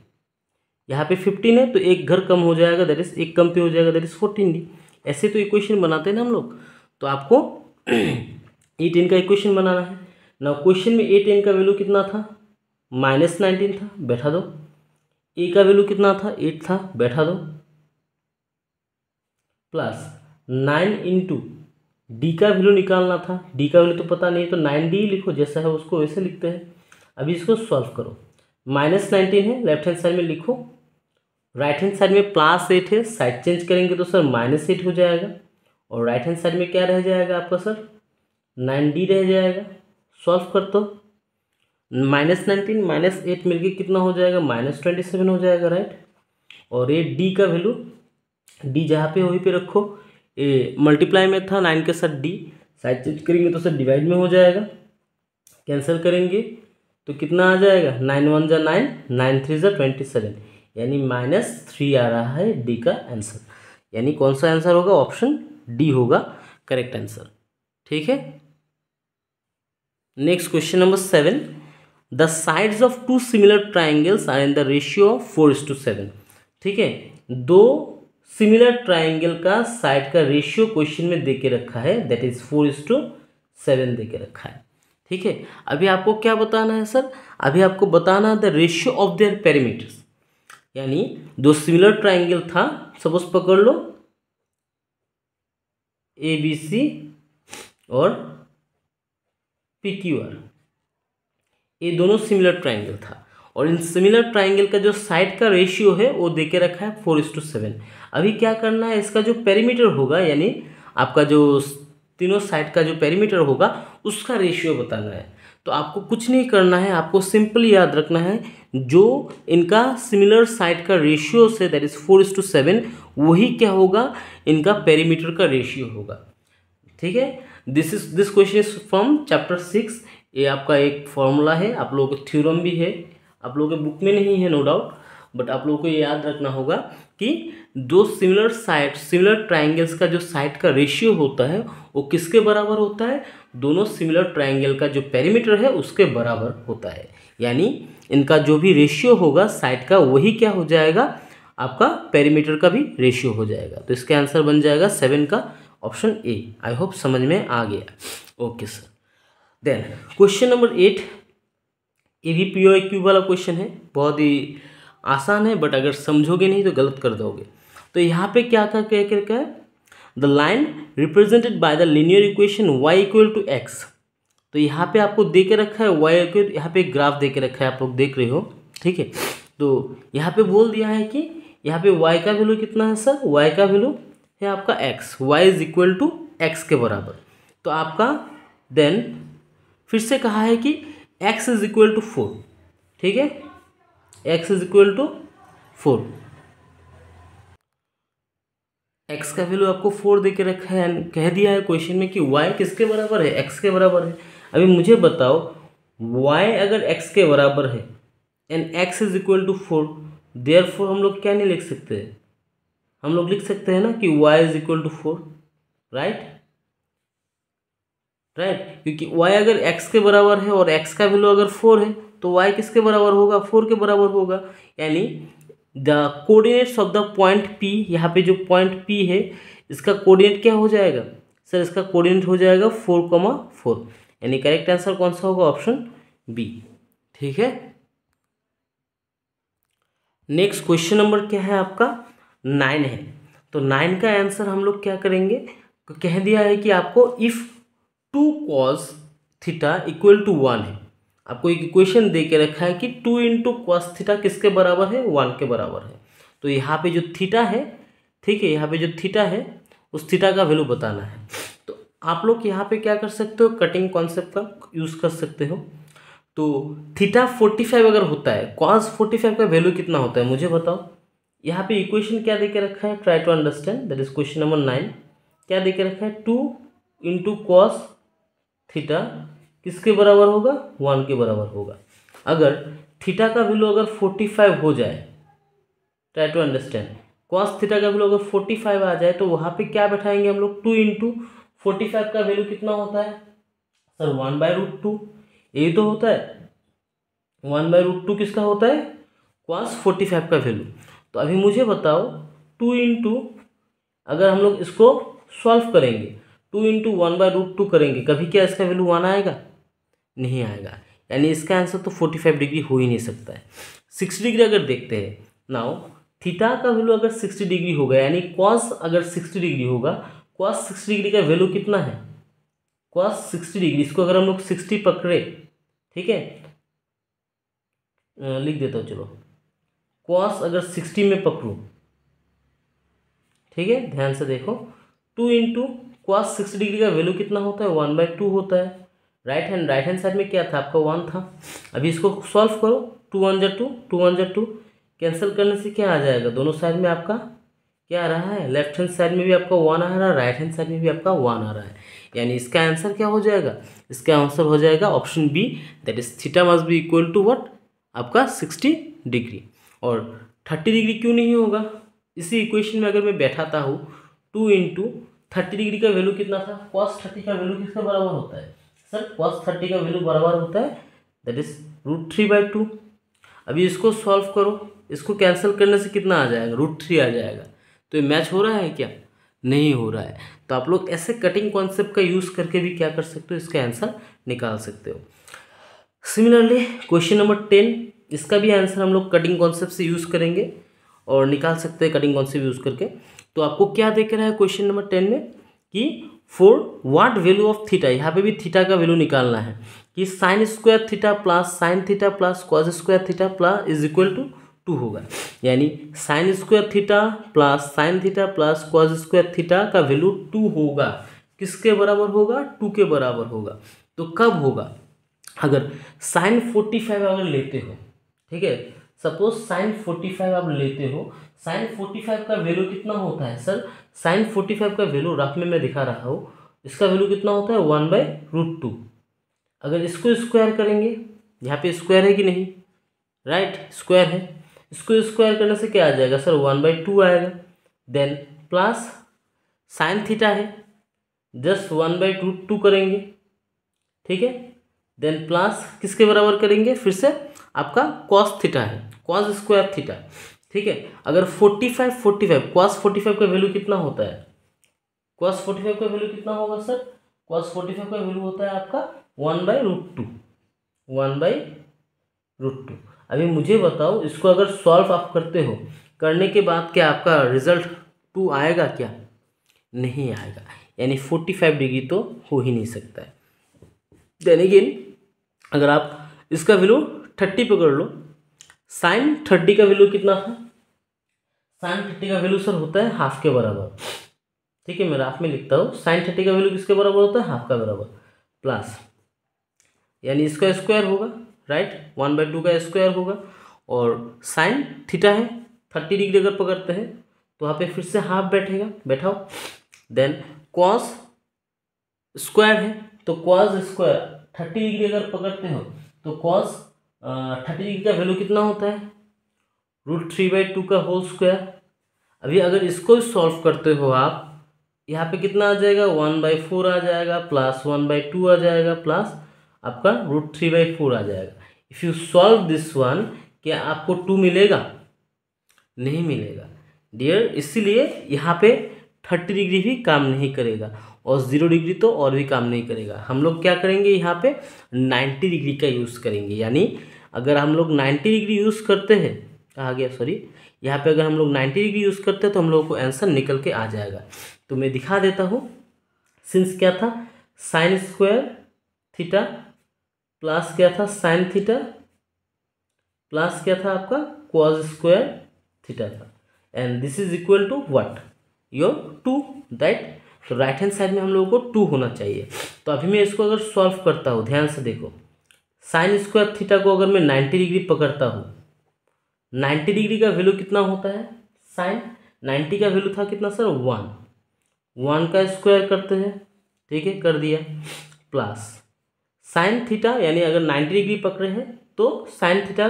A: यहाँ पे 15 है तो एक घर कम हो जाएगा, दैट इज एक कम पे हो जाएगा, दैट इज 14D। ऐसे तो इक्वेशन बनाते हैं ना हम लोग। तो आपको A 10 का इक्वेशन बनाना है ना। क्वेश्चन में A 10 का वैल्यू कितना था, -19 था, बैठा दो। A का वैल्यू कितना था, 8 था, बैठा दो, प्लस 9 इंटू D का वैल्यू निकालना था, D का वैल्यू तो पता नहीं तो 9D लिखो, जैसा है उसको वैसे लिखते हैं। अभी इसको सॉल्व करो, -19 है, लेफ्ट हैंड साइड में लिखो, राइट हैंड साइड में +8 है, साइड चेंज करेंगे तो सर -8 हो जाएगा और राइट हैंड साइड में क्या रह जाएगा आपका सर, 9D रह जाएगा। सॉल्व कर दो, -19 -8 मिलके कितना हो जाएगा, -27 हो जाएगा, राइट। और ये D का वैल्यू, D जहाँ पे वहीं पे रखो, ये मल्टीप्लाई में था 9 के साथ D, साइड चेंज करेंगे तो सर डिवाइड में हो जाएगा, कैंसिल करेंगे तो कितना आ जाएगा, 9 1 जा 9, 9 3 जा 27, यानी -3 आ रहा है D का आंसर। यानी कौन सा आंसर होगा, ऑप्शन D होगा करेक्ट आंसर, ठीक है। Next question number 7, the sides of two similar triangles are in the ratio of 4:7। ठीक है, दो सिमिलर ट्राइंगल का साइड का रेशियो क्वेश्चन में देके रखा है, दैट इज 4:7 देके रखा है। ठीक है, अभी आपको क्या बताना है सर, अभी आपको बताना है the ratio of their perimeters. यानी दो सिमिलर ट्राइंगल था, सपोज पकड़ लो ABC और PQR, ये दोनों सिमिलर ट्राइंगल था और इन सिमिलर ट्राइंगल का जो साइड का रेशियो है वो देके रखा है 4:7। अभी क्या करना है, इसका जो पेरीमीटर होगा यानी आपका जो तीनों साइड का जो पेरीमीटर होगा उसका रेशियो बताना है। तो आपको कुछ नहीं करना है, आपको सिंपल याद रखना है जो इनका सिमिलर साइड का रेशियो से दैट इज 4:7 वही क्या होगा, इनका पेरीमीटर का रेशियो होगा। ठीक है, this question is from chapter 6। ये आपका एक फॉर्मूला है, आप लोगों को थ्योरम भी है, आप लोगों के बुक में नहीं है नो डाउट, बट आप लोगों को ये याद रखना होगा कि दो सिमिलर ट्राइंगल्स का जो साइड का रेशियो होता है वो किसके बराबर होता है, दोनों सिमिलर ट्राइंगल का जो पेरीमीटर है उसके बराबर होता है। यानी इनका जो भी रेशियो होगा साइड का वही क्या हो जाएगा, आपका पेरीमीटर का भी रेशियो हो जाएगा। तो इसका आंसर बन जाएगा 7 का ऑप्शन ए। आई होप समझ में आ गया। Okay sir, then question number 8, ये भी POQ वाला क्वेश्चन है, बहुत ही आसान है बट अगर समझोगे नहीं तो गलत कर दोगे। तो यहाँ पे क्या था, क्या है, the line represented by the linear equation y equal to x। तो यहाँ पे आपको दे के रखा है y इक्वल, यहाँ पे ग्राफ दे के रखा है, आप लोग देख रहे हो। ठीक है, तो यहाँ पे बोल दिया है कि यहाँ पे y का वैल्यू कितना है सर, y का वैल्यू है आपका x, y is equal to x के बराबर। तो आपका देन फिर से कहा है कि x इज इक्वल टू 4। ठीक है, x is equal to 4, x का वैल्यू आपको 4 दे के रखा है, कह दिया है क्वेश्चन में कि y किसके बराबर है, x के बराबर है। अभी मुझे बताओ y अगर x के बराबर है and x is equal to 4, therefore हम लोग क्या नहीं लिख सकते, हम लोग लिख सकते हैं ना कि y is equal to 4, right, क्योंकि y अगर x के बराबर है और x का वैल्यू अगर 4 है तो y किसके बराबर होगा, 4 के बराबर होगा। यानी the coordinates of the point P, यहाँ पे जो पॉइंट P है इसका कोऑर्डिनेट क्या हो जाएगा सर, इसका कोऑर्डिनेट हो जाएगा 4,4। यानी करेक्ट आंसर कौन सा होगा, ऑप्शन बी। ठीक है, नेक्स्ट क्वेश्चन नंबर क्या है आपका, 9 है। तो 9 का आंसर हम लोग क्या करेंगे, कह दिया है कि आपको if 2 cos theta equal to 1 है, आपको एक इक्वेशन दे के रखा है कि 2 इंटू कॉस थीटा किसके बराबर है, 1 के बराबर है। तो यहाँ पे जो थीटा है, ठीक है, यहाँ पे जो थीटा है उस थीटा का वैल्यू बताना है। तो आप लोग यहाँ पे क्या कर सकते हो, कटिंग कॉन्सेप्ट का यूज़ कर सकते हो। तो थीटा 45 अगर होता है, कॉस 45 का वैल्यू कितना होता है मुझे बताओ। यहाँ पे इक्वेशन क्या दे के रखा है, try to understand, that is question number 9। क्या दे के रखा है, 2 इंटू कॉस थीटा किसके बराबर होगा, 1 के बराबर होगा। अगर थीटा का वैल्यू अगर 45 हो जाए, try to understand, cos theta का वैल्यू अगर 45 आ जाए तो वहाँ पे क्या बैठाएंगे हम लोग, 2 इंटू 45 का वैल्यू कितना होता है सर, 1/√2। यही तो होता है, 1/√2 किसका होता है, कॉस 45 का वैल्यू। तो अभी मुझे बताओ 2 इंटू, अगर हम लोग इसको सॉल्व करेंगे, 2 इंटू 1/√2 करेंगे, कभी क्या इसका वैल्यू 1 आएगा, नहीं आएगा। यानी इसका आंसर तो 45 डिग्री हो ही नहीं सकता है। 60 डिग्री अगर देखते हैं, नाउ थीटा का वैल्यू अगर 60 डिग्री होगा, यानी कॉस अगर 60 डिग्री होगा, कॉस 60 डिग्री का वैल्यू कितना है, कॉस 60 डिग्री, इसको अगर हम लोग 60 पकड़े, ठीक है, लिख देता हूँ चलो, कॉस अगर 60 में पकड़ूँ, ठीक है, ध्यान से देखो, 2 इंटू कॉस 60 डिग्री का वैल्यू कितना होता है, 1/2 होता है। राइट हैंड साइड में क्या था आपका, 1 था। अभी इसको सॉल्व करो, 2 1 जा 2, 2 1 जा 2, कैंसिल करने से क्या आ जाएगा, दोनों साइड में आपका क्या आ रहा है, लेफ्ट हैंड साइड में भी आपका 1 आ रहा है, राइट हैंड साइड में भी आपका 1 आ रहा है। यानी इसका आंसर क्या हो जाएगा, इसका आंसर हो जाएगा option B, that is theta must be equal to what, आपका 60 डिग्री। और 30 डिग्री क्यों नहीं होगा, इसी इक्वेशन में अगर मैं बैठाता हूँ 2 इंटू 30 डिग्री का वैल्यू कितना था, कॉस 30 का वैल्यू किसके बराबर होता है सर, कॉस 30 का वैल्यू बराबर होता है दैट इज √3/2। अभी इसको सॉल्व करो, इसको कैंसिल करने से कितना आ जाएगा, √3 आ जाएगा। तो ये मैच हो रहा है क्या, नहीं हो रहा है। तो आप लोग ऐसे कटिंग कॉन्सेप्ट का यूज़ करके भी क्या कर सकते हो, इसका आंसर निकाल सकते हो। सिमिलरली क्वेश्चन नंबर 10, इसका भी आंसर हम लोग कटिंग कॉन्सेप्ट से यूज़ करेंगे और निकाल सकते हैं कटिंग कॉन्सेप्ट यूज़ करके। तो आपको क्या देख रहा है क्वेश्चन नंबर 10 में कि for what value of theta, यहाँ पे भी थीटा का वैल्यू निकालना है कि sine square theta plus sine theta plus cos square theta plus is equal to 2 होगा। यानी sine square theta plus sine theta plus cos square theta का वैल्यू 2 होगा, किसके बराबर होगा, 2 के बराबर होगा। तो कब होगा, अगर साइन 45 अगर लेते हो, ठीक है, सपोज साइन 45 आप लेते हो, साइन 45 का वैल्यू कितना होता है सर, साइन 45 का वैल्यू रफ में मैं दिखा रहा हूँ, इसका वैल्यू कितना होता है 1/√2। अगर इसको स्क्वायर करेंगे, यहाँ पे स्क्वायर है कि नहीं, राइट स्क्वायर है, इसको स्क्वायर करने से क्या आ जाएगा सर, 1/2 आएगा। देन प्लस साइन थीटा है, जस्ट 1/√2 करेंगे, ठीक है। देन प्लस किसके बराबर करेंगे, फिर से आपका कॉस थीटा है, कॉस स्क्वायर थीटा, ठीक है। अगर 45 कॉस 45 का वैल्यू कितना होता है, कॉस 45 का वैल्यू कितना होगा सर, कॉस 45 का वैल्यू होता है आपका 1/√2, 1/√2। अभी मुझे बताओ, इसको अगर सॉल्व आप करते हो, करने के बाद क्या आपका रिजल्ट 2 आएगा क्या, नहीं आएगा। यानी 45 डिग्री तो हो ही नहीं सकता है। देन अगेन अगर आप इसका वैल्यू 30 पकड़ लो, साइन 30 का वैल्यू कितना था, साइन 30 का वैल्यू सर होता है हाफ के बराबर, ठीक है, मैं हाफ में लिखता हूँ, साइन 30 का वैल्यू किसके बराबर होता है, हाफ का बराबर, प्लस यानी इसका स्क्वायर होगा, राइट, 1/2 का स्क्वायर होगा, और साइन थीटा है 30 डिग्री अगर पकड़ते हैं तो वहाँ पे फिर से हाफ बैठेगा, बैठाओ। देन कॉस स्क्वायर है, तो कॉस स्क्वायर 30 डिग्री अगर पकड़ते हो तो कॉस 30 डिग्री का वैल्यू कितना होता है, √3/2 का होल स्क्वायर। अभी अगर इसको सॉल्व करते हो आप, यहाँ पे कितना आ जाएगा, 1/4 आ जाएगा, प्लस 1/2 आ जाएगा, प्लस आपका √3/4 आ जाएगा। If you solve this one, क्या आपको 2 मिलेगा, नहीं मिलेगा डियर। इसीलिए यहाँ पे 30 डिग्री भी काम नहीं करेगा, और 0 डिग्री तो और भी काम नहीं करेगा। हम लोग क्या करेंगे यहाँ पे 90 डिग्री का यूज़ करेंगे, यानी अगर हम लोग 90 डिग्री यूज़ करते हैं, कहा गया सॉरी, यहाँ पे अगर हम लोग 90 डिग्री यूज़ करते हैं तो हम लोगों को आंसर निकल के आ जाएगा। तो मैं दिखा देता हूँ। सिंस क्या था, साइन स्क्वायर थीटा प्लस क्या था साइन थीटा प्लस क्या था आपका कॉस स्क्वायर थीटा था, and this is equal to what, your 2, right. तो राइट हैंड साइड में हम लोगों को 2 होना चाहिए। तो अभी मैं इसको अगर सॉल्व करता हूँ, ध्यान से देखो, साइन स्क्वायर थीटा को अगर मैं 90 डिग्री पकड़ता हूँ, 90 डिग्री का वैल्यू कितना होता है, साइन 90 का वैल्यू था कितना सर, 1 का स्क्वायर करते हैं, ठीक है, कर दिया, प्लस साइन थीटा, यानी अगर 90 डिग्री पकड़े हैं तो साइन थीटा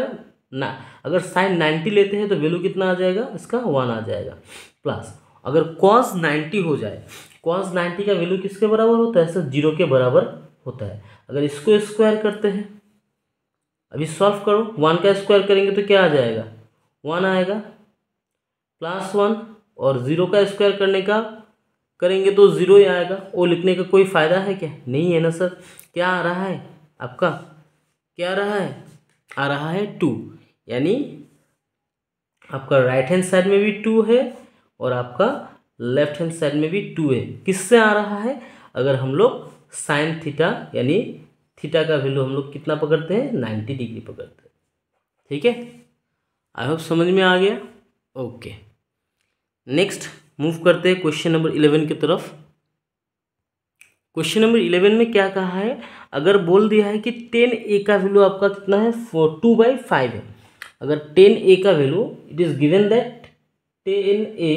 A: ना, अगर साइन 90 लेते हैं तो वैल्यू कितना आ जाएगा इसका, 1 आ जाएगा, प्लस अगर कॉस 90 हो जाए, कॉस 90 का वैल्यू किसके बराबर होता है सर, 0 के बराबर होता है। अगर इसको स्क्वायर करते हैं, अभी सॉल्व करो, 1 का स्क्वायर करेंगे तो क्या आ जाएगा, 1 आएगा, प्लस 1, और 0 का स्क्वायर करने का करेंगे तो 0 ही आएगा। वो लिखने का कोई फ़ायदा है क्या, नहीं है ना सर। क्या आ रहा है आपका, क्या आ रहा है, आ रहा है 2, यानी आपका राइट हैंड साइड में भी 2 है और आपका लेफ्ट हैंड साइड में भी 2 है। किससे आ रहा है, अगर हम लोग साइन थीटा यानी थीटा का वैल्यू हम लोग कितना पकड़ते हैं, 90 डिग्री पकड़ते हैं, ठीक है। आई होप समझ में आ गया, ओके। नेक्स्ट मूव करते हैं क्वेश्चन नंबर 11 की तरफ। क्वेश्चन नंबर 11 में क्या कहा है, अगर बोल दिया है कि 10a का वैल्यू आपका कितना है, 2/5 है। अगर 10a का value, it is given that 10a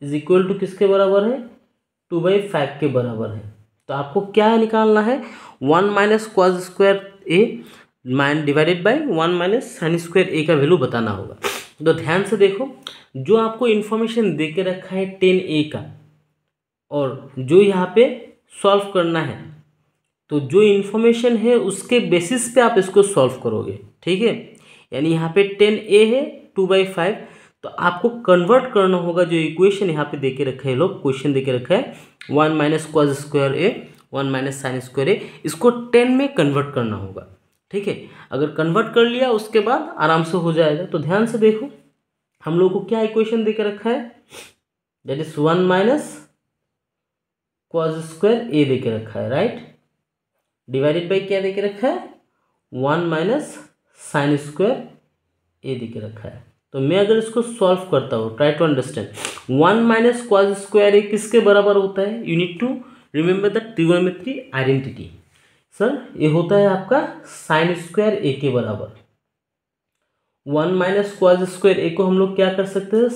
A: is equal to किसके बराबर है, 2/5 के बराबर है। तो आपको क्या निकालना है, 1 minus cos square A divided by 1 minus sine square A का वैल्यू बताना होगा। तो ध्यान से देखो, जो आपको इन्फॉर्मेशन दे के रखा है 10a का, और जो यहाँ पे सॉल्व करना है, तो जो इन्फॉर्मेशन है उसके बेसिस पे आप इसको सॉल्व करोगे, ठीक है। यानी यहाँ पे 10a है 2/5, तो आपको कन्वर्ट करना होगा, जो इक्वेशन यहाँ पे दे के रखा है, लोग क्वेश्चन दे के रखा है 1 माइनस कॉस स्क्वायर ए 1 माइनस साइन स्क्वायर ए, इसको 10 में कन्वर्ट करना होगा, ठीक है। अगर कन्वर्ट कर लिया उसके बाद आराम से हो जाएगा। तो ध्यान से देखो, हम लोग को क्या इक्वेशन दे के रखा है, that is 1 minus cos square A दे के रखा है, राइट, डिवाइडेड बाई क्या दे के रखा है, 1 माइनस साइन स्क्वायर ए दे के रखा है। तो मैं अगर इसको सॉल्व करता हूँ, try to understand, 1 minus cos square A किसके बराबर होता है, you need to remember the trigonometry identity. Sir ये होता है आपका साइन स्क्वायर ए के बराबर। 1 माइनस कॉस स्क्वायर ए को हम लोग क्या कर सकते हैं,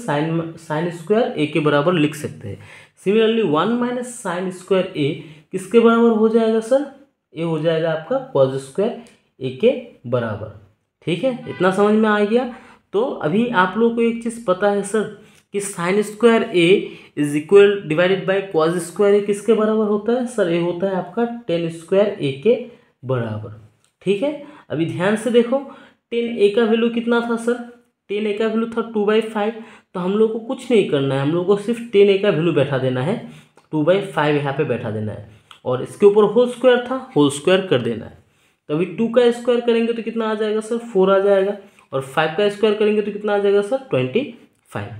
A: साइन स्क्वायर ए के बराबर लिख सकते हैं। Similarly 1 minus sine square A किसके बराबर हो जाएगा सर, ये हो जाएगा आपका कॉस स्क्वायर ए के बराबर, ठीक है। इतना समझ में आ गया। तो अभी आप लोगों को एक चीज़ पता है सर, कि sine square A is equal divided by cos square A किसके बराबर होता है सर, ये होता है आपका 10 स्क्वायर ए के बराबर, ठीक है। अभी ध्यान से देखो, 10a का वैल्यू कितना था सर, 10a का वैल्यू था 2/5। तो हम लोग को कुछ नहीं करना है, हम लोग को सिर्फ 10a का वैल्यू बैठा देना है, 2/5 यहाँ पे बैठा देना है, और इसके ऊपर होल स्क्वायर था, होल स्क्वायर कर देना है। तो अभी 2 का स्क्वायर करेंगे तो कितना आ जाएगा सर, 4 आ जाएगा, और 5 का स्क्वायर करेंगे तो कितना आ जाएगा सर, 25।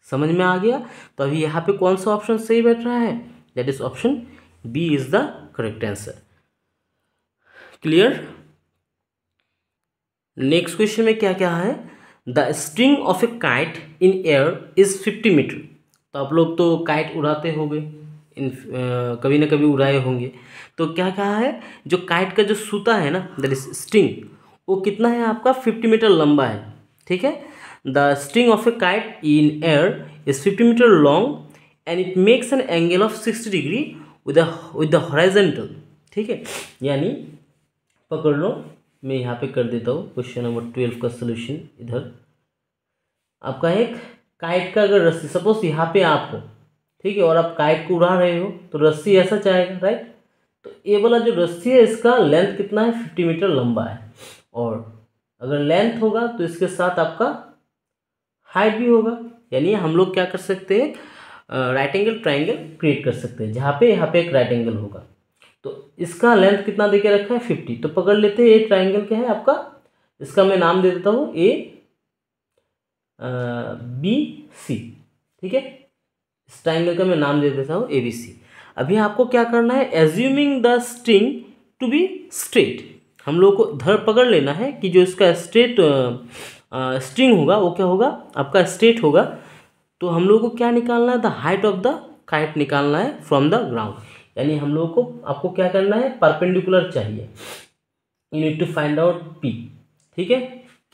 A: समझ में आ गया। तो अभी यहाँ पे कौन सा ऑप्शन सही बैठ रहा है, that is option B is the correct answer. Clear. Next question में क्या क्या है, the string of a kite in air is 50 metre. तो आप लोग तो काइट उड़ाते होंगे, कभी ना कभी उड़ाए होंगे। तो क्या कहा है, जो काइट का जो सूता है ना, दैट इज स्ट्रिंग, वो कितना है आपका 50 मीटर लंबा है, ठीक है। The string of a kite in air is 50 metre long and it makes an angle of 60 degree with the horizontal, ठीक है। यानी पकड़ लो, मैं यहाँ पे कर देता हूँ क्वेश्चन नंबर 12 का सोल्यूशन। इधर आपका एक काइट का अगर रस्सी, सपोज यहाँ पे आप हो, ठीक है, और आप काइट को उड़ा रहे हो, तो रस्सी ऐसा जाएगा, राइट। तो ये वाला जो रस्सी है इसका लेंथ कितना है, 50 मीटर लंबा है, और अगर लेंथ होगा तो इसके साथ आपका हाइट भी होगा। यानी हम लोग क्या कर सकते हैं, राइट एंगल ट्राइंगल क्रिएट कर सकते हैं, जहाँ पे यहाँ पे एक राइट एंगल होगा। तो इसका लेंथ कितना दे के रखा है 50। तो पकड़ लेते हैं, ये ट्राइंगल क्या है आपका, इसका मैं नाम दे देता हूँ ABC। ठीक है, इस ट्राइंगल का मैं नाम दे देता हूँ ABC। अभी आपको क्या करना है, assuming the string to be straight, हम लोग को धर पकड़ लेना है कि जो इसका स्ट्रेट स्ट्रिंग होगा वो क्या होगा आपका स्ट्रेट होगा। तो हम लोग को क्या निकालना है, the height of the kite निकालना है फ्रॉम द ग्राउंड, यानी हम लोग को आपको क्या करना है, परपेंडिकुलर चाहिए, you need to find out P। ठीक है,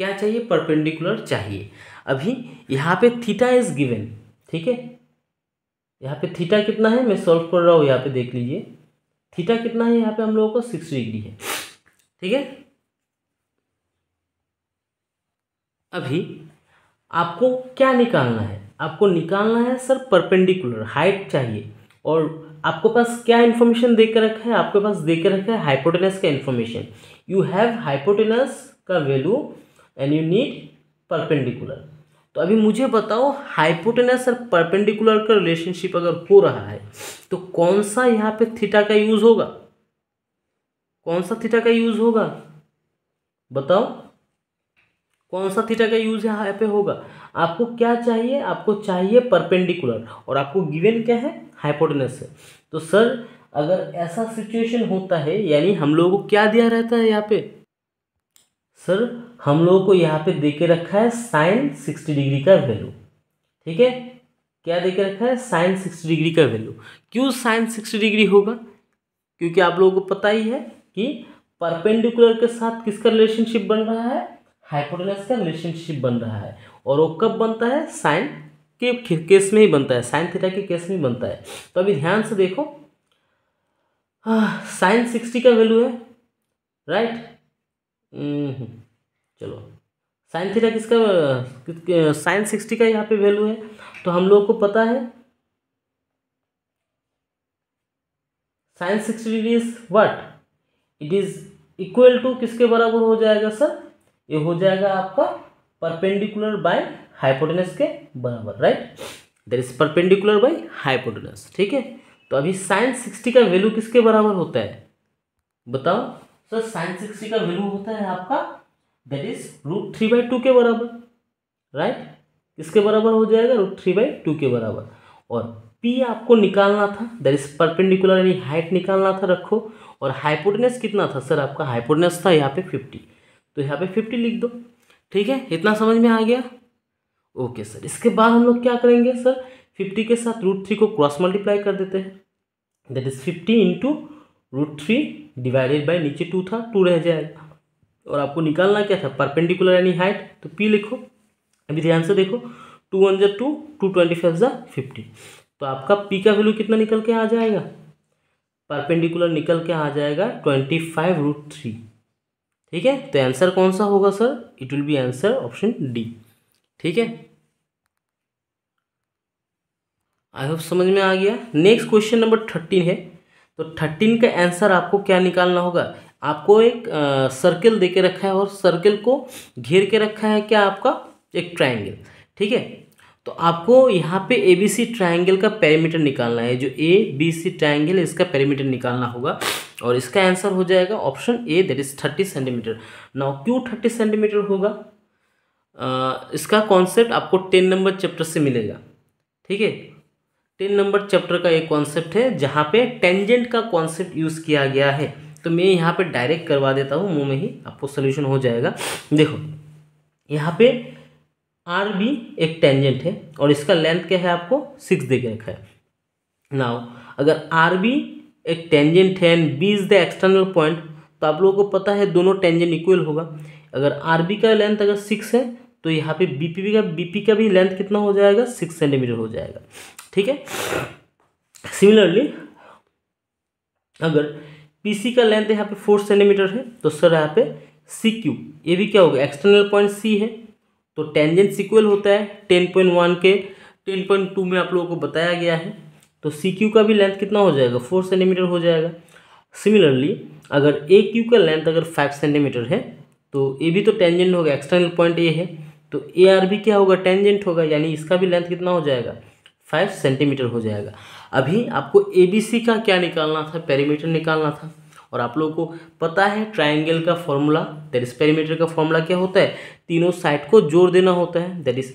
A: क्या चाहिए, परपेंडिकुलर चाहिए। अभी यहाँ पे थीटा इज गिवन। ठीक है, यहाँ पे थीटा कितना है, मैं सॉल्व कर रहा हूँ, यहाँ पे देख लीजिए थीटा कितना है, यहाँ पे हम लोगों को 60 डिग्री है। ठीक है, अभी आपको क्या निकालना है, आपको निकालना है सर परपेंडिकुलर, हाइट चाहिए। और आपको पास क्या इन्फॉर्मेशन दे कर रखा है, आपके पास दे कर रखा है हाइपोटेनस का इन्फॉर्मेशन। यू हैव हाइपोटेनस का value and you need perpendicular. तो अभी मुझे बताओ, हाइपोटेनस और परपेंडिकुलर का रिलेशनशिप अगर हो रहा है तो कौन सा यहाँ पे थीटा का यूज होगा, कौन सा थीटा का यूज होगा, बताओ कौन सा थीटा का यूज यहाँ पे होगा। आपको क्या चाहिए, आपको चाहिए परपेंडिकुलर, और आपको गिवन क्या है, हाइपोटेनस है। तो सर अगर ऐसा सिचुएशन होता है, यानी हम लोगों को क्या दिया रहता है यहाँ पे, सर हम लोगों को यहाँ पे दे के रखा है साइन 60 डिग्री का वैल्यू। ठीक है, क्या दे के रखा है, साइन 60 डिग्री का वैल्यू। क्यों साइन 60 डिग्री होगा, क्योंकि आप लोगों को पता ही है कि परपेंडिकुलर के साथ किसका रिलेशनशिप बन रहा है, हाइपोटेनस का रिलेशनशिप बन रहा है। और वो कब बनता है, साइन के केस में ही बनता है, साइन थीटा के केस में ही बनता है। तो अभी ध्यान से देखो, साइन 60 का वैल्यू है, राइट। चलो साइन थीटा किसका, साइन 60 का यहाँ पे वैल्यू है। तो हम लोग को पता है sine 60 degree is what, it is equal to किसके बराबर हो जाएगा सर, ये हो जाएगा आपका परपेंडिकुलर बाय हाइपोटेनस के बराबर, right. That is perpendicular by hypotenuse. ठीक है, तो अभी साइन 60 का वैल्यू किसके बराबर होता है, बताओ सर। साइन 60 का वैल्यू होता है आपका दैट इज √3/2 के बराबर, राइट। किसके बराबर हो जाएगा, √3/2 के बराबर। और P आपको निकालना था, दैट इज परपेंडिकुलर यानी हाइट निकालना था, रखो। और हाइपोटेनस कितना था सर, आपका हाइपोटेनस था यहाँ पे 50, तो यहाँ पे 50 लिख दो। ठीक है, इतना समझ में आ गया, ओके सर। इसके बाद हम लोग क्या करेंगे सर, 50 के साथ √3 को क्रॉस मल्टीप्लाई कर देते हैं, that is 50 into √3 divided by, नीचे 2 था 2 रह जाएगा। और आपको निकालना क्या था, परपेंडिकुलर यानी हाइट, तो P लिखो। अभी ध्यान से देखो, 2 1 2, 2 25 50। तो आपका P का वैल्यू कितना निकल के आ जाएगा, परपेंडिकुलर निकल के आ जाएगा 25√3। ठीक है, तो आंसर कौन सा होगा sir, it will be answer option D. ठीक है, आई होप समझ में आ गया। नेक्स्ट क्वेश्चन नंबर 13 है। तो 13 का आंसर आपको क्या निकालना होगा, आपको एक सर्कल दे के रखा है और सर्कल को घेर के रखा है क्या, आपका एक ट्राइंगल। ठीक है, तो आपको यहाँ पे ABC ट्राइंगल का पेरीमीटर निकालना है, जो ABC ट्राइंगल है इसका पेरीमीटर निकालना होगा। और इसका आंसर हो जाएगा option A, that is 30 centimetre. Now क्यों 30 सेंटीमीटर होगा, इसका कॉन्सेप्ट आपको 10 नंबर चैप्टर से मिलेगा। ठीक है, 10 नंबर चैप्टर का एक कॉन्सेप्ट है जहाँ पे टेंजेंट का कॉन्सेप्ट यूज़ किया गया है। तो मैं यहाँ पे डायरेक्ट करवा देता हूँ, मुंह में ही आपको सोल्यूशन हो जाएगा। देखो यहाँ पे RB एक टेंजेंट है और इसका लेंथ क्या है, आपको 6 दे के रखा है। नाउ अगर RB एक टेंजेंट है and B is the external point, तो आप लोगों को पता है दोनों टेंजेंट इक्वल होगा। अगर RB का लेंथ अगर 6 है तो यहाँ पे BP का भी लेंथ कितना हो जाएगा, 6 सेंटीमीटर हो जाएगा। ठीक है, सिमिलरली अगर PC का लेंथ यहाँ पे 4 सेंटीमीटर है तो सर यहाँ पे CQ, ये भी क्या होगा, एक्सटर्नल पॉइंट C है, तो टेंजेंट इक्वल होता है 10.1 के 10.2 में आप लोगों को बताया गया है। तो CQ का भी लेंथ कितना हो जाएगा, 4 सेंटीमीटर हो जाएगा। सिमिलरली अगर AQ का लेंथ अगर 5 सेंटीमीटर है तो ये भी तो टेंजेंट होगा, एक्सटर्नल पॉइंट ये है, तो ARB क्या होगा, टेंजेंट होगा, यानी इसका भी लेंथ कितना हो जाएगा, 5 सेंटीमीटर हो जाएगा। अभी आपको ABC का क्या निकालना था, पेरीमीटर निकालना था। और आप लोगों को पता है ट्राइंगल का फॉर्मूला, दैट इज पेरीमीटर का फॉर्मूला क्या होता है, तीनों साइड को जोड़ देना होता है। दैट इज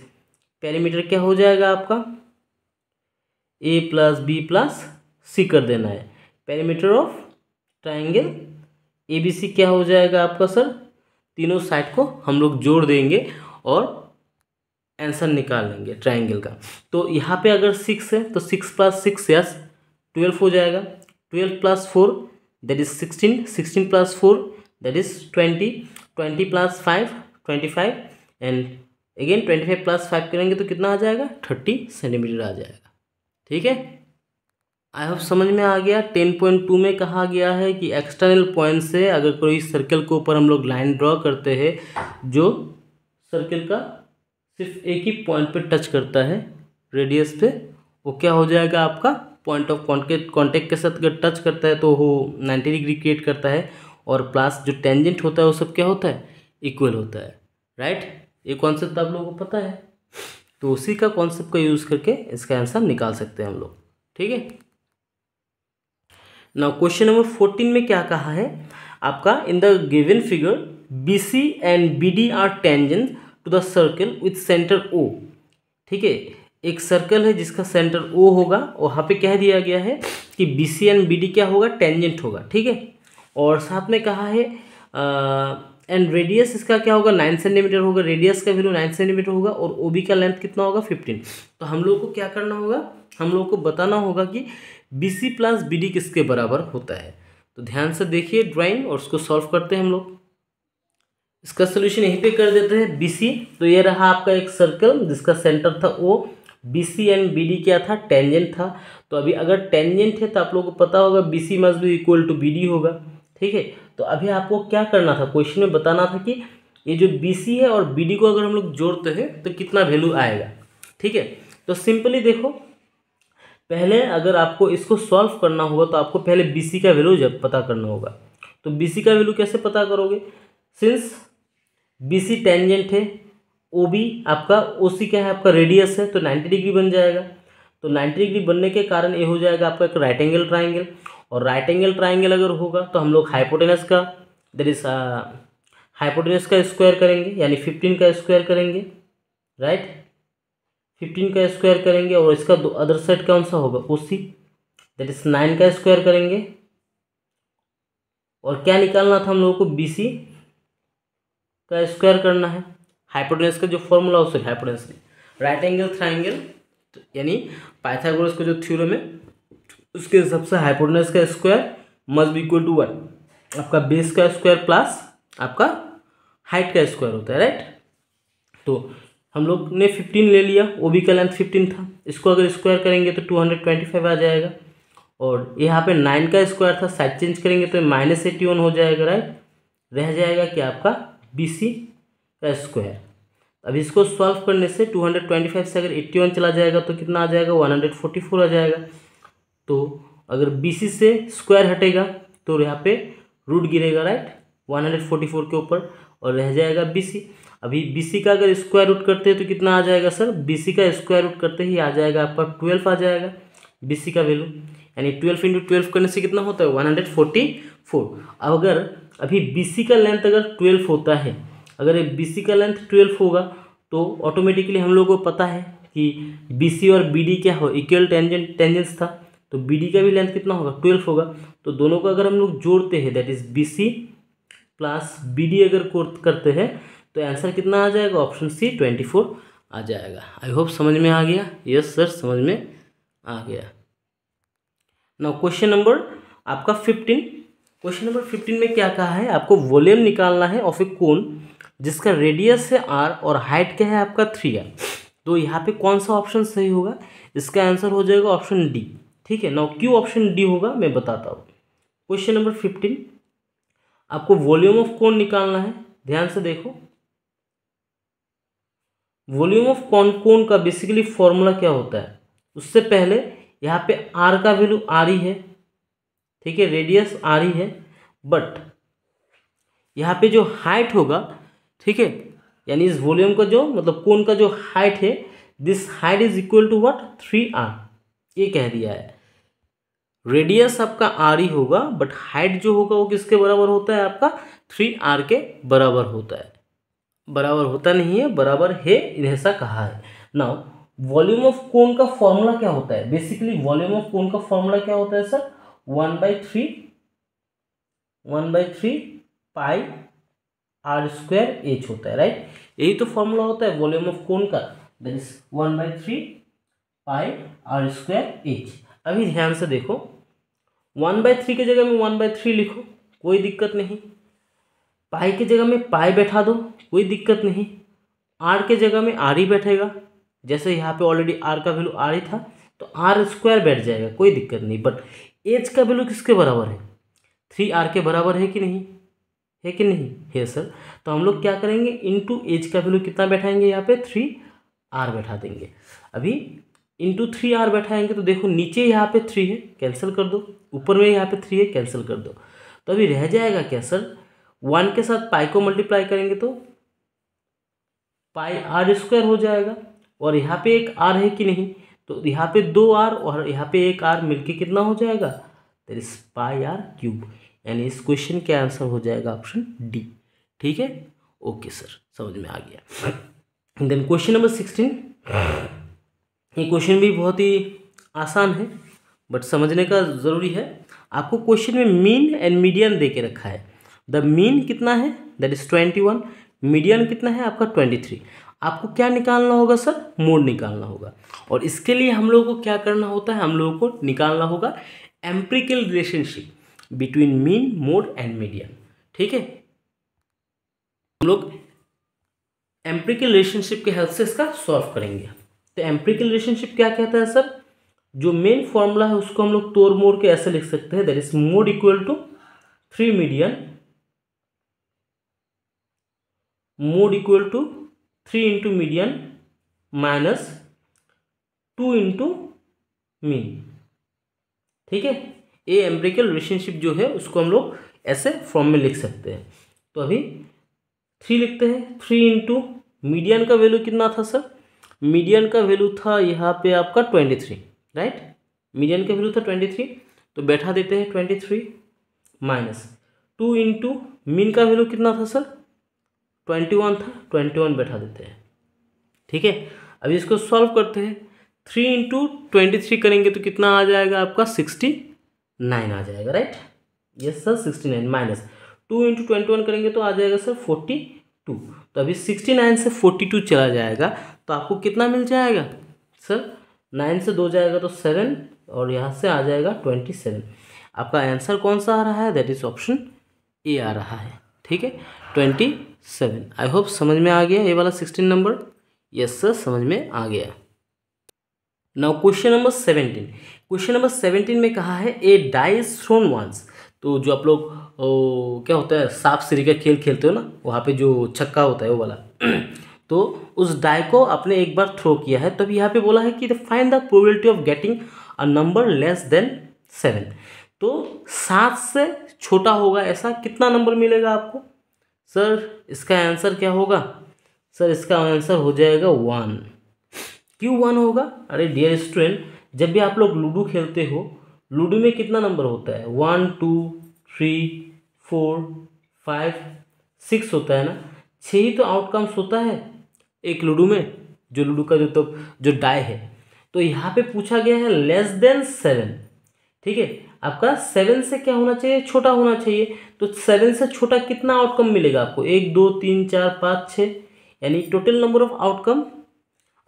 A: पेरीमीटर क्या हो जाएगा आपका, A + B + C कर देना है। पेरीमीटर ऑफ ट्राइंगल ABC क्या हो जाएगा आपका सर, तीनों साइड को हम लोग जोड़ देंगे और आंसर निकाल लेंगे ट्राइंगल का। तो यहाँ पे अगर 6 है तो 6 + 6 यस 12 हो जाएगा। 12 + 4 that is 16, 16 + 4 that is 20, 20 + 5 25 and again 25 + 5 करेंगे तो कितना आ जाएगा, 30 सेंटीमीटर आ जाएगा। ठीक है, आई होप समझ में आ गया। 10.2 में कहा गया है कि एक्सटर्नल पॉइंट से अगर कोई सर्कल के ऊपर हम लोग लाइन ड्रॉ करते हैं जो सर्कल का सिर्फ एक ही पॉइंट पे टच करता है रेडियस पे, वो क्या हो जाएगा आपका पॉइंट ऑफ कॉन्टेक्ट के साथ अगर टच करता है तो वो 90 डिग्री क्रिएट करता है, और प्लस जो टेंजेंट होता है वो सब क्या होता है, इक्वल होता है। राइट, ये कॉन्सेप्ट आप लोगों को पता है, तो उसी का कॉन्सेप्ट का यूज़ करके इसका आंसर निकाल सकते हैं हम लोग। ठीक है, नाउ क्वेश्चन नंबर 14 में क्या कहा है आपका, in the given figure BC and BD are tangent to the circle with centre O। ठीक है, एक सर्कल है जिसका सेंटर O होगा, और वहाँ पे कह दिया गया है कि BC एंड BD क्या होगा, टेंजेंट होगा। ठीक है, और साथ में कहा है एंड रेडियस इसका क्या होगा, 9 सेंटीमीटर होगा, रेडियस का वैल्यू 9 सेंटीमीटर होगा, और OB का लेंथ कितना होगा, 15। तो हम लोग को क्या करना होगा, हम लोग को बताना होगा कि BC + BD किसके बराबर होता है। तो ध्यान से देखिए ड्राइंग और उसको सॉल्व करते हैं हम लोग। इसका सोल्यूशन यहीं पे कर देते हैं। BC, तो ये रहा आपका एक सर्कल जिसका सेंटर था O। BC एंड BD क्या था, टेंजेंट था। तो अभी अगर टेंजेंट है तो आप लोगों को पता होगा BC must be equal to BD होगा। ठीक है, तो अभी आपको क्या करना था, क्वेश्चन में बताना था कि ये जो BC है और BD को अगर हम लोग जोड़ते हैं तो कितना वैल्यू आएगा। ठीक है, तो सिंपली देखो, पहले अगर आपको इसको सॉल्व करना होगा तो आपको पहले BC का वैल्यू जब पता करना होगा। तो BC का वैल्यू कैसे पता करोगे, सिंस BC टेंजेंट है, OB आपका, OC क्या है आपका, रेडियस है, तो 90 डिग्री बन जाएगा। तो 90 डिग्री बनने के कारण ये हो जाएगा आपका एक राइट एंगल ट्राइंगल, और राइट एंगल ट्राइंगल अगर होगा तो हम लोग हाइपोटेनस का, दैट इज हाइपोटेनस का स्क्वायर करेंगे, यानी 15 का स्क्वायर करेंगे। राइट, 15 का स्क्वायर करेंगे, और इसका अदर साइड कौन सा होगा, OC, दैट इज 9 का स्क्वायर करेंगे। और क्या निकालना था हम लोगों को, BC का स्क्वायर करना है। हाइपोटेनस का जो फॉर्मूला उससे हाइपोटेनस राइट एंगल ट्राइंगल, यानी पाइथागोरस का जो थ्योरम है उसके हिसाब से हाइपोटेनस का square must be equal to 1 आपका बेस का स्क्वायर प्लस आपका हाइट का स्क्वायर होता है। राइट, तो हम लोग ने 15 ले लिया, OB का लेंथ 15 था, इसको अगर स्क्वायर करेंगे तो 225 आ जाएगा। और यहाँ पे 9 का स्क्वायर था, साइड चेंज करेंगे तो -81 हो जाएगा। राइट, रह जाएगा क्या आपका BC का स्क्वायर। अब इसको सॉल्व करने से 225 से अगर 81 चला जाएगा तो कितना आ जाएगा, 144 आ जाएगा। तो अगर BC से स्क्वायर हटेगा तो यहाँ पे रूट गिरेगा। राइट, 144 के ऊपर, और रह जाएगा BC। अभी BC का अगर स्क्वायर रूट करते हैं तो कितना आ जाएगा सर, BC का स्क्वायर रूट करते ही आ जाएगा आपका 12 आ जाएगा BC का वैल्यू, यानी 12 × 12 करने से कितना होता है, 144। अब अगर अभी BC का लेंथ अगर 12 होता है, अगर BC का लेंथ 12 होगा तो ऑटोमेटिकली हम लोगों को पता है कि BC और BD क्या हो, इक्वल टेंजेंट्स था, तो BD का भी लेंथ कितना होगा, 12 होगा। तो दोनों को अगर हम लोग जोड़ते हैं, दैट इज BC + BD अगर करते हैं तो आंसर कितना आ जाएगा, ऑप्शन C 24 आ जाएगा। आई होप समझ में आ गया। यस सर, समझ में आ गया। नाउ क्वेश्चन नंबर आपका 15, क्वेश्चन नंबर 15 में क्या कहा है, आपको वॉल्यूम निकालना है ऑफ ए कोन जिसका रेडियस है R और हाइट क्या है आपका 3R। तो यहाँ पे कौन सा ऑप्शन सही होगा, इसका आंसर हो जाएगा ऑप्शन D। ठीक है, नाउ क्यों ऑप्शन D होगा मैं बताता हूँ। क्वेश्चन नंबर 15, आपको वॉल्यूम ऑफ कोन निकालना है। ध्यान से देखो, वॉल्यूम ऑफ कोन का बेसिकली फॉर्मूला क्या होता है, उससे पहले यहाँ पे R का वैल्यू R ही है। ठीक है, रेडियस R ही है, बट यहाँ पे जो हाइट होगा, ठीक है, यानी इस वॉल्यूम का जो मतलब कोन का जो हाइट है this height is equal to what 3r, ये कह दिया है। रेडियस आपका r ही होगा बट हाइट जो होगा वो किसके बराबर होता है, आपका 3r के बराबर होता है। बराबर होता नहीं है, बराबर है, ऐसा कहा है। नाउ वॉल्यूम ऑफ कोन का फॉर्मूला क्या होता है, बेसिकली वॉल्यूम ऑफ कोन का फॉर्मूला क्या होता है सर, 1/3 पाई r स्क्वायर h होता है, राइट। यही तो फॉर्मूला होता है वॉल्यूम ऑफ कोन का, that is 1/3 pi r square h। अभी ध्यान से देखो, 1/3 की जगह में 1/3 लिखो, कोई दिक्कत नहीं। पाई की जगह में पाई बैठा दो, कोई दिक्कत नहीं। आर के जगह में आर ही बैठेगा, जैसे यहाँ पे ऑलरेडी आर का वैल्यू आर ही था तो आर स्क्वायर बैठ जाएगा, कोई दिक्कत नहीं। बट एच का वैल्यू किसके बराबर है, 3r के बराबर है कि नहीं, है कि नहीं है सर। तो हम लोग क्या करेंगे, इंटू एच का वैल्यू कितना बैठाएंगे, यहाँ पे 3r बैठा देंगे। अभी इंटू 3r बैठाएंगे तो देखो नीचे यहाँ पे 3 है, कैंसिल कर दो, ऊपर में यहाँ पे 3 है, कैंसिल कर दो। तो अभी रह जाएगा क्या सर, 1 के साथ पाई को मल्टीप्लाई करेंगे तो पाई r स्क्वायर हो जाएगा, और यहाँ पे एक r है कि नहीं, तो यहाँ पे 2r और यहाँ पे एक r मिलके कितना हो जाएगा, that is pi r cube. यानी इस क्वेश्चन के आंसर हो जाएगा ऑप्शन डी। ठीक है, ओके सर, समझ में आ गया। देन क्वेश्चन नंबर 16, ये क्वेश्चन भी बहुत ही आसान है बट समझने का ज़रूरी है। आपको क्वेश्चन में मीन एंड मीडियन दे के रखा है। द मीन कितना है, दैट इज 21, मीडियन कितना है आपका 23। आपको क्या निकालना होगा सर, मोड निकालना होगा। और इसके लिए हम लोगों को क्या करना होता है, हम लोगों को निकालना होगा empirical relationship between mean, mode and median. ठीक है, हम लोग एम्पिरिकल रिलेशनशिप के हेल्प से इसका सॉल्व करेंगे। तो एम्पिरिकल रिलेशनशिप क्या कहता है सर, जो मेन फॉर्मूला है उसको हम लोग तोड़ मोड़ के ऐसे लिख सकते हैं, that is mode equal to 3 median, mode equal to 3 into median minus 2 into mean. ठीक है, ये एम्पिरिकल रिलेशनशिप जो है उसको हम लोग ऐसे फॉर्म में लिख सकते हैं। तो अभी 3 लिखते हैं, 3 इंटू मीडियन का वैल्यू कितना था सर, मीडियन का वैल्यू था यहाँ पे आपका 23, राइट। मीडियन का वैल्यू था 23, तो बैठा देते हैं 23 माइनस 2 इंटू मीन का वैल्यू कितना था सर, 21 था, 21 बैठा देते हैं। ठीक है, अभी इसको सॉल्व करते हैं। 3 इंटू 23 करेंगे तो कितना आ जाएगा आपका 69 आ जाएगा, right. Yes sir 69 minus 2 into 21 करेंगे तो आ जाएगा सर 42। तो अभी 69 से 42 चला जाएगा तो आपको कितना मिल जाएगा सर, 9 से 2 जाएगा तो 7 और यहाँ से आ जाएगा 27। आपका आंसर कौन सा आ रहा है, दैट इज ऑप्शन ए आ रहा है। ठीक है, 27। आई होप समझ में आ गया ये वाला 16 नंबर। यस सर, समझ में आ गया। Now question number 17। Question number 17 में कहा है ए डाई इज थ्रोन वंस। तो जो आप लोग क्या होता है सांप सीढ़ी का खेल खेलते हो ना, वहाँ पे जो छक्का होता है वो वाला तो उस डाई को आपने एक बार थ्रो किया है, तब यहाँ पे बोला है कि find the probability of getting a number less than 7। तो 7 से छोटा होगा ऐसा कितना नंबर मिलेगा आपको सर। इसका आंसर क्या होगा सर, इसका आंसर हो जाएगा 1। क्यों 1 होगा, अरे डियर स्टूडेंट, जब भी आप लोग लूडो खेलते हो, लूडो में कितना नंबर होता है, 1 2 3 4 5 6 होता है ना, 6 ही तो आउटकम्स होता है एक लूडो में, जो लूडो का जो डाई है। तो यहाँ पे पूछा गया है लेस देन 7। ठीक है, आपका 7 से क्या होना चाहिए, छोटा होना चाहिए। तो 7 से छोटा कितना आउटकम मिलेगा आपको, 1 2 3 4 5 6, यानी टोटल नंबर ऑफ आउटकम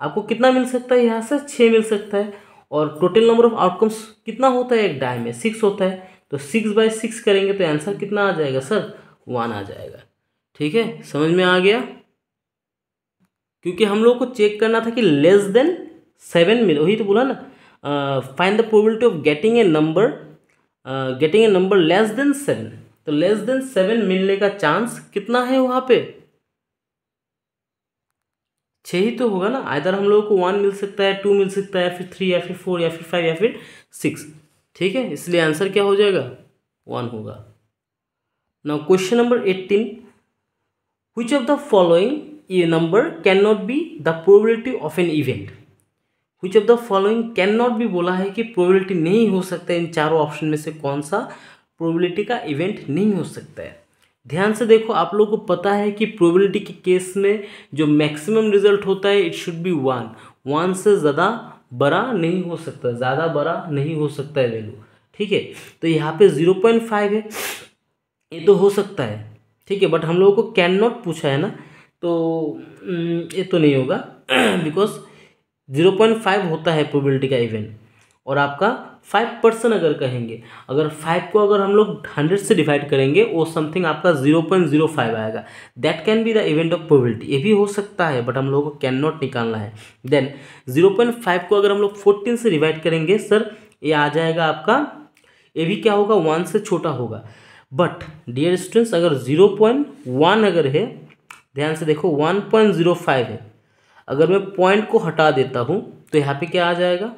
A: आपको कितना मिल सकता है, यहाँ से 6 मिल सकता है। और टोटल नंबर ऑफ आउटकम्स कितना होता है एक डाई में, 6 होता है। तो 6/6 करेंगे तो आंसर कितना आ जाएगा सर, 1 आ जाएगा। ठीक है, समझ में आ गया। क्योंकि हम लोग को चेक करना था कि लेस देन 7 मिले, वही तो बोला ना, find the probability of getting a number less than 7। तो लेस देन 7 मिलने का चांस कितना है वहाँ पे, 6 ही तो होगा ना। आइदर हम लोगों को 1 मिल सकता है, 2 मिल सकता है, फिर 3 या फिर 4 या फिर 5 या फिर 6। ठीक है, इसलिए आंसर क्या हो जाएगा, 1 होगा। Now question number 18, which of the following A number can not be the probability of an event. Which of the following can not be बोला है कि प्रोबेबिलिटी नहीं हो सकता है, इन चारों ऑप्शन में से कौन सा प्रोबेबिलिटी का इवेंट नहीं हो सकता है। ध्यान से देखो, आप लोगों को पता है कि प्रोबेबिलिटी के केस में जो मैक्सिमम रिजल्ट होता है इट शुड बी 1 से ज़्यादा बड़ा नहीं हो सकता, ज़्यादा बड़ा नहीं हो सकता है वैल्यू, ठीक है। तो यहाँ पे 0.5 है, ये तो हो सकता है, ठीक है, बट हम लोगों को कैन नॉट पूछा है ना, तो ये तो नहीं होगा बिकॉज 0.5 होता है प्रोबेबिलिटी का इवेंट। और आपका 5% अगर कहेंगे, अगर 5 को अगर हम लोग 100 से डिवाइड करेंगे वो समथिंग आपका 0.05 आएगा, that can be the event of probability. ये भी हो सकता है बट हम लोगों को कैन नॉट निकालना है। देन 0.5 को अगर हम लोग 14 से डिवाइड करेंगे सर, ये आ जाएगा आपका, ये भी क्या होगा 1 से छोटा होगा। बट डियर स्टूडेंट्स, अगर 0.1 अगर है, ध्यान से देखो 1.05 है, अगर मैं पॉइंट को हटा देता हूँ तो यहाँ पे क्या आ जाएगा,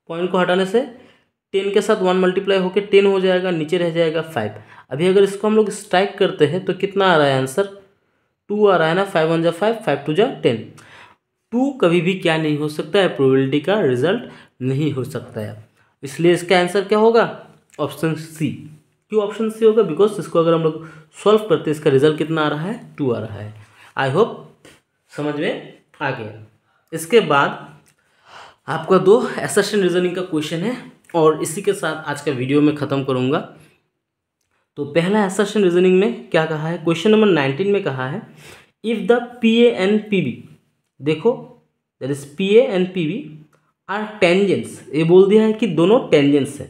A: पॉइंट को हटाने से 10 के साथ 1 मल्टीप्लाई होकर 10 हो जाएगा, नीचे रह जाएगा 5। अभी अगर इसको हम लोग स्ट्राइक करते हैं तो कितना आ रहा है आंसर, 2 आ रहा है ना, 5 1 जा 5, 5 2 जा 10। 2 कभी भी क्या नहीं हो सकता है, प्रोबेबिलिटी का रिजल्ट नहीं हो सकता है, इसलिए इसका आंसर क्या होगा, ऑप्शन सी। क्यों ऑप्शन सी होगा, बिकॉज इसको अगर हम लोग सॉल्व करते हैं इसका रिजल्ट कितना आ रहा है, 2 आ रहा है। आई होप समझ में आ गया। इसके बाद आपका 2 असर्शन रीजनिंग का क्वेश्चन है और इसी के साथ आज का वीडियो में ख़त्म करूँगा। तो पहला असर्शन रीजनिंग में क्या कहा है, क्वेश्चन नंबर 19 में कहा है if the P A and P B, देखो that is P A and P B are tangents, ये बोल दिया है कि दोनों टेंजेंट्स है,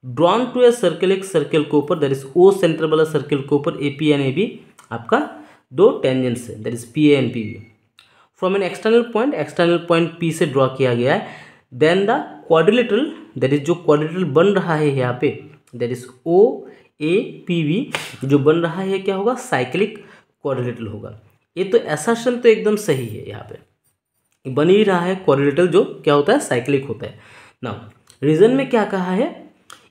A: ड्रॉन टू ए सर्कल, एक सर्कल के ऊपर, दैट इज ओ सेंटर वाला सर्कल के ऊपर A P and A B आपका 2 टेंजेंट्स है, that is P A and P B. From an external point P से ड्रॉ किया गया है, then the quadrilateral, that is जो क्वाड्रिलेटरल बन रहा है यहाँ पे, that is O A P B जो बन रहा है क्या होगा, साइक्लिक क्वाड्रिलेटरल होगा। ये तो असर्शन तो एकदम सही है, यहाँ पे बन ही रहा है क्वाड्रिलेटरल जो क्या होता है, साइक्लिक होता है। नाउ रीजन में क्या कहा है,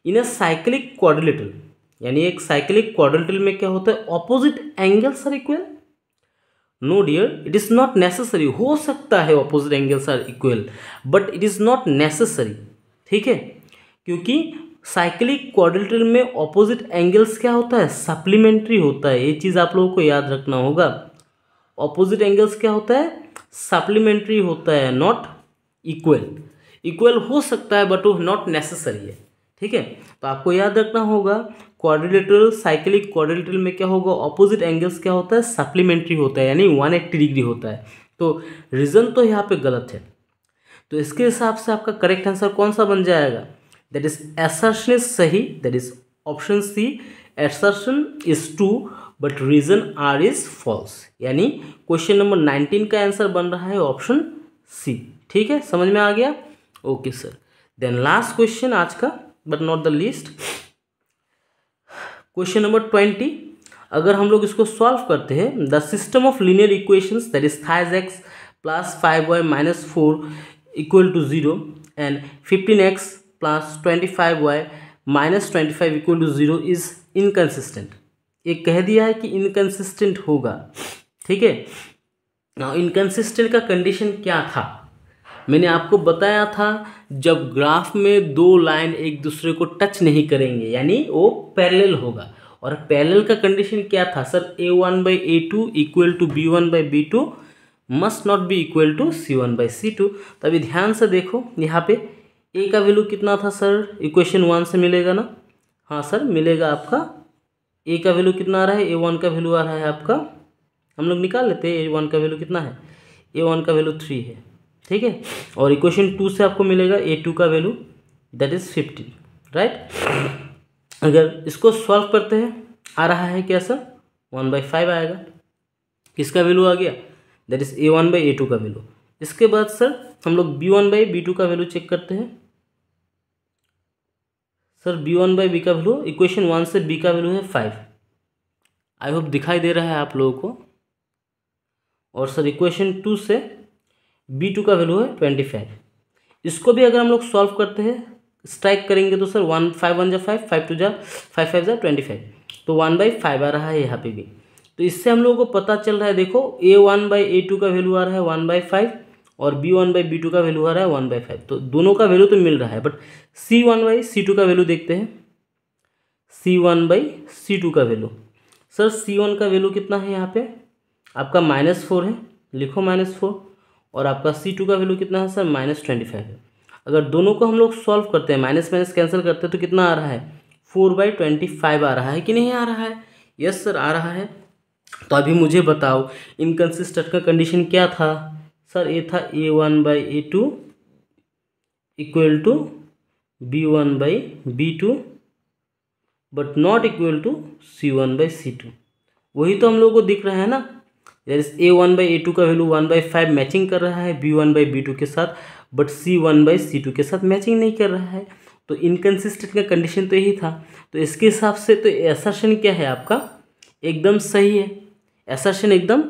A: इन अ साइक्लिक क्वाड्रिलेटरल, यानी एक साइक्लिक क्वाड्रिलेटरल में क्या होता है, opposite angles are equal. No dear, it is not necessary, हो सकता है opposite angles are equal but it is not necessary, ठीक है, क्योंकि साइक्लिक क्वाड्रिलेटरल में ऑपोजिट एंगल्स क्या होता है, सप्लीमेंट्री होता है, ये चीज़ आप लोगों को याद रखना होगा। ऑपोजिट एंगल्स क्या होता है, सप्लीमेंट्री होता है, नॉट इक्वल। इक्वल हो सकता है बट वो नॉट नेसेसरी है, ठीक है। तो आपको याद रखना होगा क्वाड्रिलेटरल, साइक्लिक क्वाड्रिलेटरल में क्या होगा, ऑपोजिट एंगल्स क्या होता है, सप्लीमेंट्री होता है, यानी 180 डिग्री होता है। तो रीजन तो यहाँ पे गलत है, तो इसके हिसाब से आपका करेक्ट आंसर कौन सा बन जाएगा, दैट इज असर्शन इज सही, that is option C, assertion is true but reason R is false, यानी क्वेश्चन नंबर 19 का आंसर बन रहा है ऑप्शन सी। ठीक है, समझ में आ गया, okay sir. Then last question आज का but not the least, question number 20। अगर हम लोग इसको सॉल्व करते हैं, the system of linear equations that is thrice x plus 5y minus 4 equal to 0 and 15x plus 25y minus 25 equal to 0 is inconsistent. ये कह दिया है कि इनकन्सिस्टेंट होगा, ठीक है। नाउ इनकन्सिस्टेंट का कंडीशन क्या था, मैंने आपको बताया था जब ग्राफ में 2 लाइन एक दूसरे को टच नहीं करेंगे यानी वो पैरेलल होगा, और पैरेलल का कंडीशन क्या था sir, a1/a2 equal to b1/b2 must not be equal to c1/c2। तो अभी ध्यान से देखो, यहाँ पे a का वैल्यू कितना था सर, इक्वेशन 1 से मिलेगा ना, हाँ सर मिलेगा। आपका a का वैल्यू कितना आ रहा है, a1 का वैल्यू आ रहा है आपका, हम लोग निकाल लेते हैं a1 का वैल्यू कितना है, a1 का वैल्यू 3 है, ठीक है। और इक्वेशन 2 से आपको मिलेगा a2 का वैल्यू दैट इज 15, राइट। अगर इसको सॉल्व करते हैं आ रहा है क्या सर, 1/5 आएगा, किसका वैल्यू आ गया, दैट इज a1/a2 का वैल्यू। इसके बाद सर हम लोग b1/b2 का वैल्यू चेक करते हैं। सर b1/b का वैल्यू, इक्वेशन 1 से b का वैल्यू है 5, आई होप दिखाई दे रहा है आप लोगों को। और सर इक्वेशन 2 से b2 का वैल्यू है 25। इसको भी अगर हम लोग सॉल्व करते हैं, स्ट्राइक करेंगे तो सर 1 5 1 जा 5, 5 2 जा 5 5 जा 25, तो 1/5 आ रहा है यहाँ पे भी। तो इससे हम लोगों को पता चल रहा है, देखो A1/A2 का वैल्यू आ रहा है 1/5 और B1/B2 का वैल्यू आ रहा है 1/5। तो दोनों का वैल्यू तो मिल रहा है, बट C1/C2 का वैल्यू देखते हैं। C1/C2 का वैल्यू, सर C1 का वैल्यू कितना है यहाँ पे आपका -4 है, लिखो -4। और आपका C2 का वैल्यू कितना है सर -25 है। अगर दोनों को हम लोग सॉल्व करते हैं, माइनस माइनस कैंसिल करते हैं, तो कितना आ रहा है 4/25 आ रहा है कि नहीं आ रहा है? यस सर आ रहा है। तो अभी मुझे बताओ इनकंसिस्टेंट का कंडीशन क्या था सर? ये था A1/A2 equal to B1/B2 but not equal to C1/C2। वही तो हम लोग को दिख रहा है ना, A1/A2 का वैल्यू 1/5 मैचिंग कर रहा है B1/B2 के साथ, बट C1/C2 के साथ मैचिंग नहीं कर रहा है। तो इनकंसिस्टेंट का कंडीशन तो यही था। तो इसके हिसाब से तो असर्शन क्या है आपका, एकदम सही है, असर्शन एकदम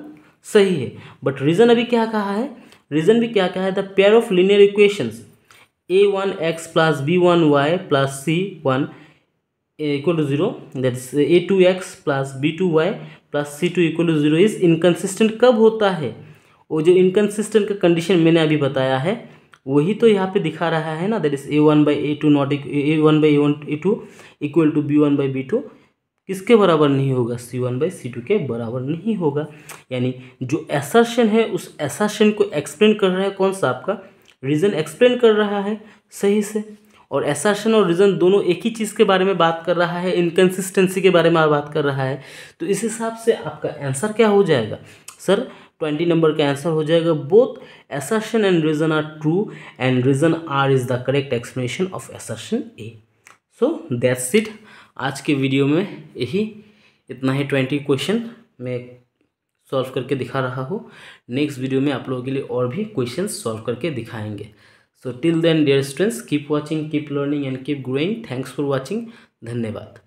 A: सही है। बट रीज़न अभी क्या कहा है, रीज़न भी क्या कहा है, the pair of linear equations A1x plus B1y plus C1 equal to 0, that is A2x plus B2y plus C2 equal to 0 is inconsistent कब होता है? वो जो इनकंसिस्टेंट का कंडीशन मैंने अभी बताया है वही तो यहाँ पे दिखा रहा है ना, that is A1/A2 not A1/A2 equal to B1/B2 किसके बराबर नहीं होगा, C1/C2 के बराबर नहीं होगा। यानी जो असर्शन है उस असर्शन को एक्सप्लेन कर रहा है कौन सा, आपका रीज़न एक्सप्लेन कर रहा है सही से। और असर्शन और रीज़न दोनों एक ही चीज़ के बारे में बात कर रहा है, इनकंसिस्टेंसी के बारे में बात कर रहा है। तो इस हिसाब से आपका आंसर क्या हो जाएगा सर? 20 नंबर का आंसर हो जाएगा both assertion and reason are true and reason R is the correct explanation of assertion A. So that's it। आज के वीडियो में यही इतना ही 20 क्वेश्चन मैं सॉल्व करके दिखा रहा हूँ। नेक्स्ट वीडियो में आप लोगों के लिए और भी क्वेश्चन सॉल्व करके दिखाएंगे। So till then dear students, keep watching, keep learning and keep growing. Thanks for watching. धन्यवाद।